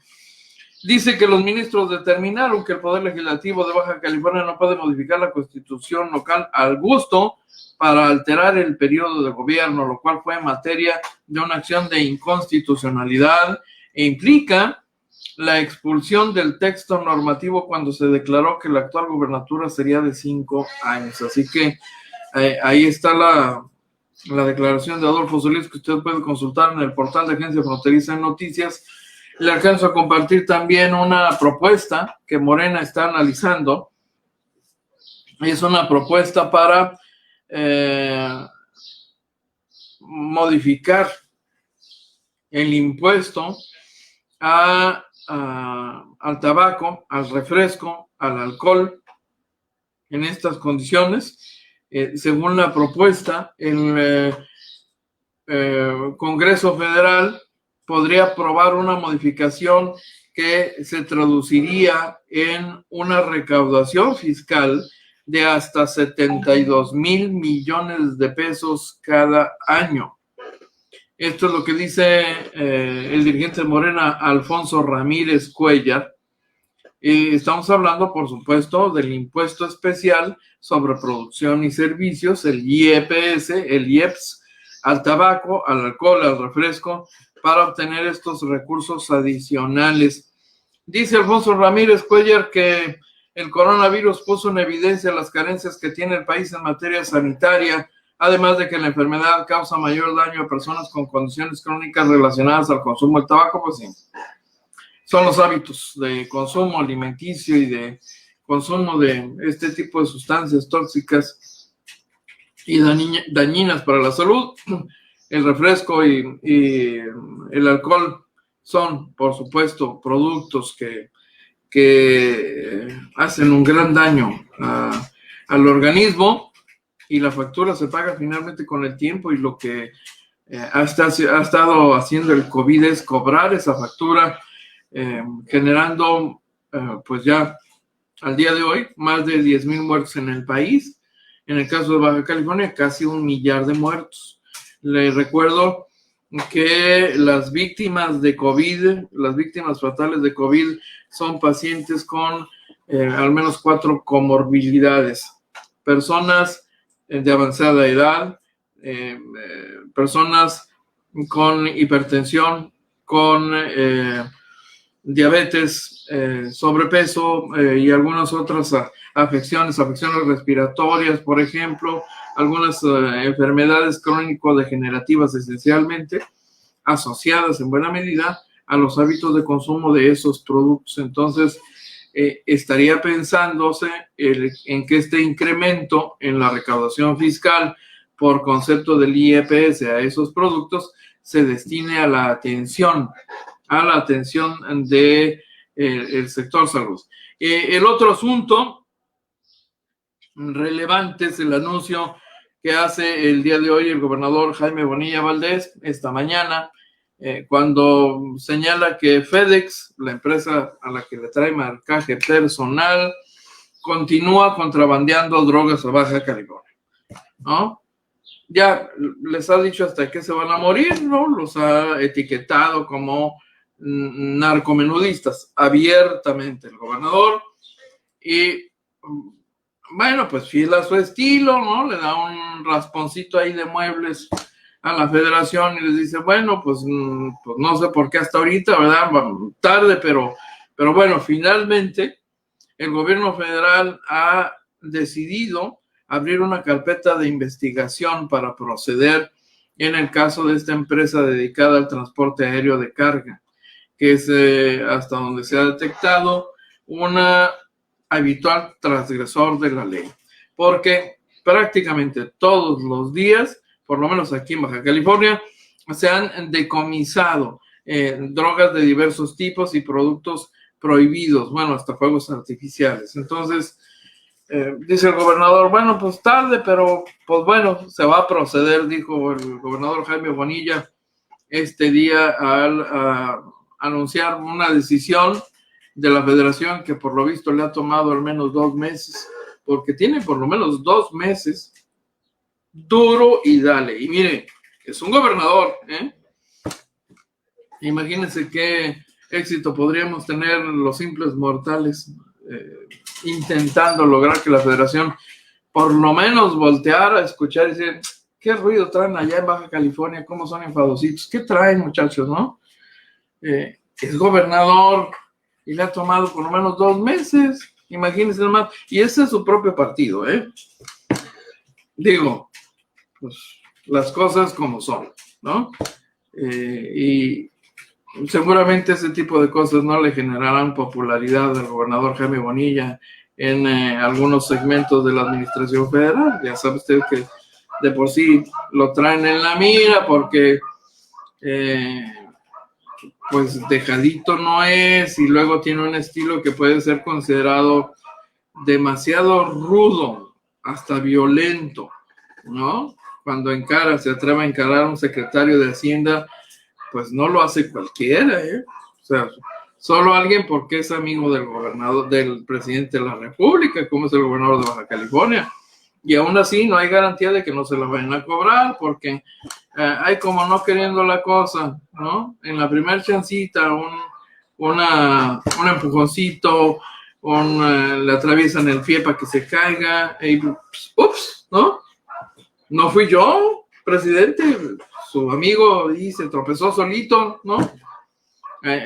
Speaker 2: Dice que los ministros determinaron que el Poder Legislativo de Baja California no puede modificar la Constitución local al gusto para alterar el periodo de gobierno, lo cual fue materia de una acción de inconstitucionalidad e implica la expulsión del texto normativo cuando se declaró que la actual gubernatura sería de 5 años. Así que ahí está la declaración de Adolfo Solís, que usted puede consultar en el portal de Agencia Fronteriza en Noticias. Le alcanzo a compartir también una propuesta que Morena está analizando. Es una propuesta para modificar el impuesto al tabaco, al refresco, al alcohol, en estas condiciones. Según la propuesta, el Congreso Federal podría aprobar una modificación que se traduciría en una recaudación fiscal de hasta 72,000 millones de pesos cada año. Esto es lo que dice el dirigente de Morena, Alfonso Ramírez Cuellar. Estamos hablando, por supuesto, del impuesto especial sobre producción y servicios, el IEPS, el IEPS, al tabaco, al alcohol, al refresco, para obtener estos recursos adicionales. Dice Alfonso Ramírez Cuellar que el coronavirus puso en evidencia las carencias que tiene el país en materia sanitaria, además de que la enfermedad causa mayor daño a personas con condiciones crónicas relacionadas al consumo del tabaco. Pues sí, son los hábitos de consumo alimenticio y de consumo de este tipo de sustancias tóxicas y dañinas para la salud. El refresco y el alcohol son, por supuesto, productos que hacen un gran daño al organismo, y la factura se paga finalmente con el tiempo, y lo que ha estado haciendo el COVID es cobrar esa factura, generando pues ya al día de hoy más de 10,000 muertos en el país. En el caso de Baja California, casi 1 millar de muertos. Les recuerdo que las víctimas de COVID, las víctimas fatales de COVID, son pacientes con al menos 4 comorbilidades. Personas de avanzada edad, personas con hipertensión, con diabetes, sobrepeso y algunas otras afecciones respiratorias, por ejemplo, algunas enfermedades crónico-degenerativas esencialmente, asociadas en buena medida a los hábitos de consumo de esos productos. Entonces, estaría pensándose en que este incremento en la recaudación fiscal por concepto del IEPS a esos productos se destine a la atención de el sector salud. El otro asunto relevante es el anuncio que hace el día de hoy el gobernador Jaime Bonilla Valdés esta mañana, cuando señala que FedEx, la empresa a la que le trae marcaje personal, continúa contrabandeando drogas a Baja California, ¿no? Ya les ha dicho hasta que se van a morir, ¿no? Los ha etiquetado como narcomenudistas abiertamente el gobernador, y bueno, pues fiel a su estilo, ¿no? Le da un rasponcito ahí de muebles a la federación y les dice, bueno, pues no sé por qué hasta ahorita, ¿verdad? Tarde, pero bueno, finalmente el gobierno federal ha decidido abrir una carpeta de investigación para proceder en el caso de esta empresa dedicada al transporte aéreo de carga, que es hasta donde se ha detectado una habitual transgresor de la ley, porque prácticamente todos los días, por lo menos aquí en Baja California, se han decomisado drogas de diversos tipos y productos prohibidos, bueno, hasta fuegos artificiales. Entonces, dice el gobernador, bueno, pues tarde, pero pues bueno, se va a proceder, dijo el gobernador Jaime Bonilla este día al anunciar una decisión de la federación que por lo visto le ha tomado al menos 2 meses porque tiene por lo menos 2 meses duro y dale. Y mire, es un gobernador, ¿eh? Imagínense qué éxito podríamos tener los simples mortales intentando lograr que la federación por lo menos volteara a escuchar y decir, ¿qué ruido traen allá en Baja California? ¿Cómo son enfadositos? ¿Qué traen, muchachos, no? Es gobernador y le ha tomado por lo menos 2 meses. Imagínense nomás. Y ese es su propio partido, ¿eh? Digo, pues las cosas como son, ¿no? Y seguramente ese tipo de cosas no le generarán popularidad al gobernador Jaime Bonilla en algunos segmentos de la administración federal. Ya sabe usted que de por sí lo traen en la mira porque pues dejadito no es, y luego tiene un estilo que puede ser considerado demasiado rudo, hasta violento, ¿no? Cuando se atreve a encarar a un secretario de Hacienda, pues no lo hace cualquiera, ¿eh? O sea, solo alguien porque es amigo del gobernador, del presidente de la República, como es el gobernador de Baja California. Y aún así no hay garantía de que no se lo vayan a cobrar, porque hay como no queriendo la cosa, ¿no? En la primera chancita, un empujoncito, le atraviesan el pie para que se caiga, y ups, ¿no? No fui yo, presidente, su amigo, y se tropezó solito, ¿no?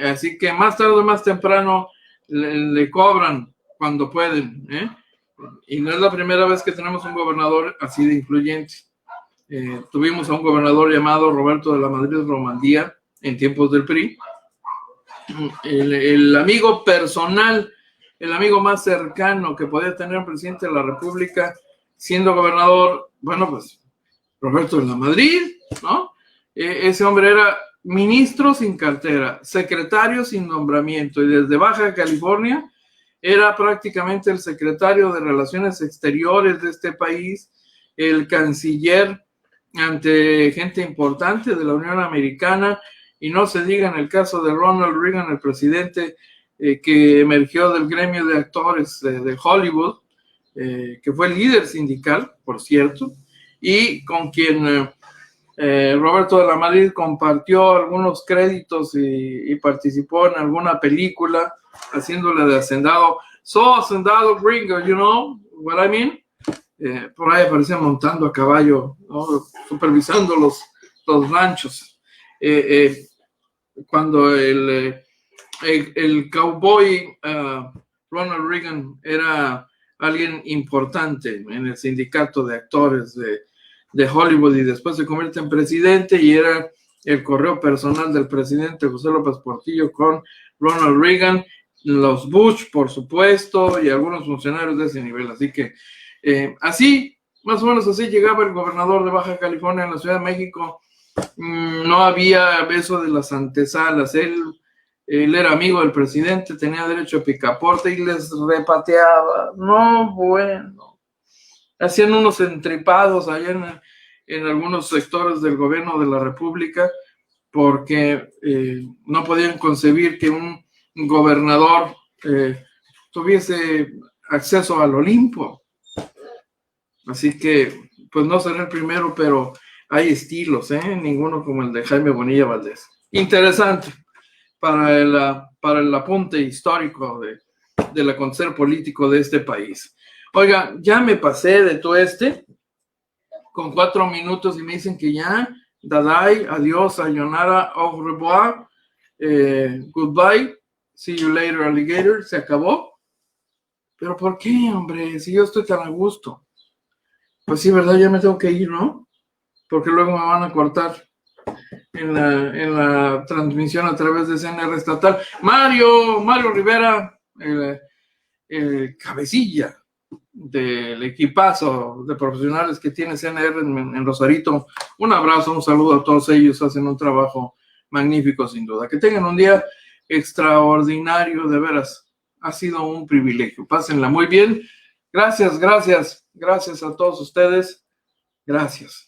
Speaker 2: Así que más tarde o más temprano le cobran cuando pueden, ¿eh? Y no es la primera vez que tenemos un gobernador así de influyente. Tuvimos a un gobernador llamado Roberto de la Madrid Romandía en tiempos del PRI. El amigo personal, el amigo más cercano que podía tener un presidente de la República siendo gobernador, bueno, pues Roberto de la Madrid, ¿no? Ese hombre era ministro sin cartera, secretario sin nombramiento, y desde Baja California era prácticamente el secretario de Relaciones Exteriores de este país, el canciller ante gente importante de la Unión Americana, y no se diga en el caso de Ronald Reagan, el presidente que emergió del gremio de actores de Hollywood, que fue líder sindical, por cierto, y con quien Roberto de la Madrid compartió algunos créditos y participó en alguna película, haciéndole de hacendado, hacendado gringo, you know what I mean? Por ahí aparecía montando a caballo, ¿no? Supervisando los ranchos. Cuando el cowboy Ronald Reagan era alguien importante en el sindicato de actores de Hollywood, y después se convierte en presidente y era el correo personal del presidente José López Portillo con Ronald Reagan, los Bush, por supuesto, y algunos funcionarios de ese nivel. Así que así, más o menos así llegaba el gobernador de Baja California en la Ciudad de México. No había beso de las antesalas. Él era amigo del presidente, tenía derecho a picaporte y les repateaba. No, bueno. Hacían unos entripados allá en algunos sectores del gobierno de la República porque no podían concebir que un gobernador tuviese acceso al Olimpo. Así que, pues no seré el primero, pero hay estilos, ninguno como el de Jaime Bonilla Valdés. Interesante para el apunte histórico del acontecer político de este país. Oiga, ya me pasé de todo con 4 minutos y me dicen que ya, dadai, adiós, sayonara, au revoir, goodbye, see you later, alligator, se acabó. ¿Pero por qué, hombre? Si yo estoy tan a gusto. Pues sí, ¿verdad? Ya me tengo que ir, ¿no? Porque luego me van a cortar en la transmisión a través de CNR estatal. Mario Rivera, el cabecilla del equipazo de profesionales que tiene CNR en Rosarito. Un abrazo, un saludo a todos ellos, hacen un trabajo magnífico sin duda. Que tengan un día extraordinario, de veras. Ha sido un privilegio. Pásenla muy bien. Gracias a todos ustedes. Gracias.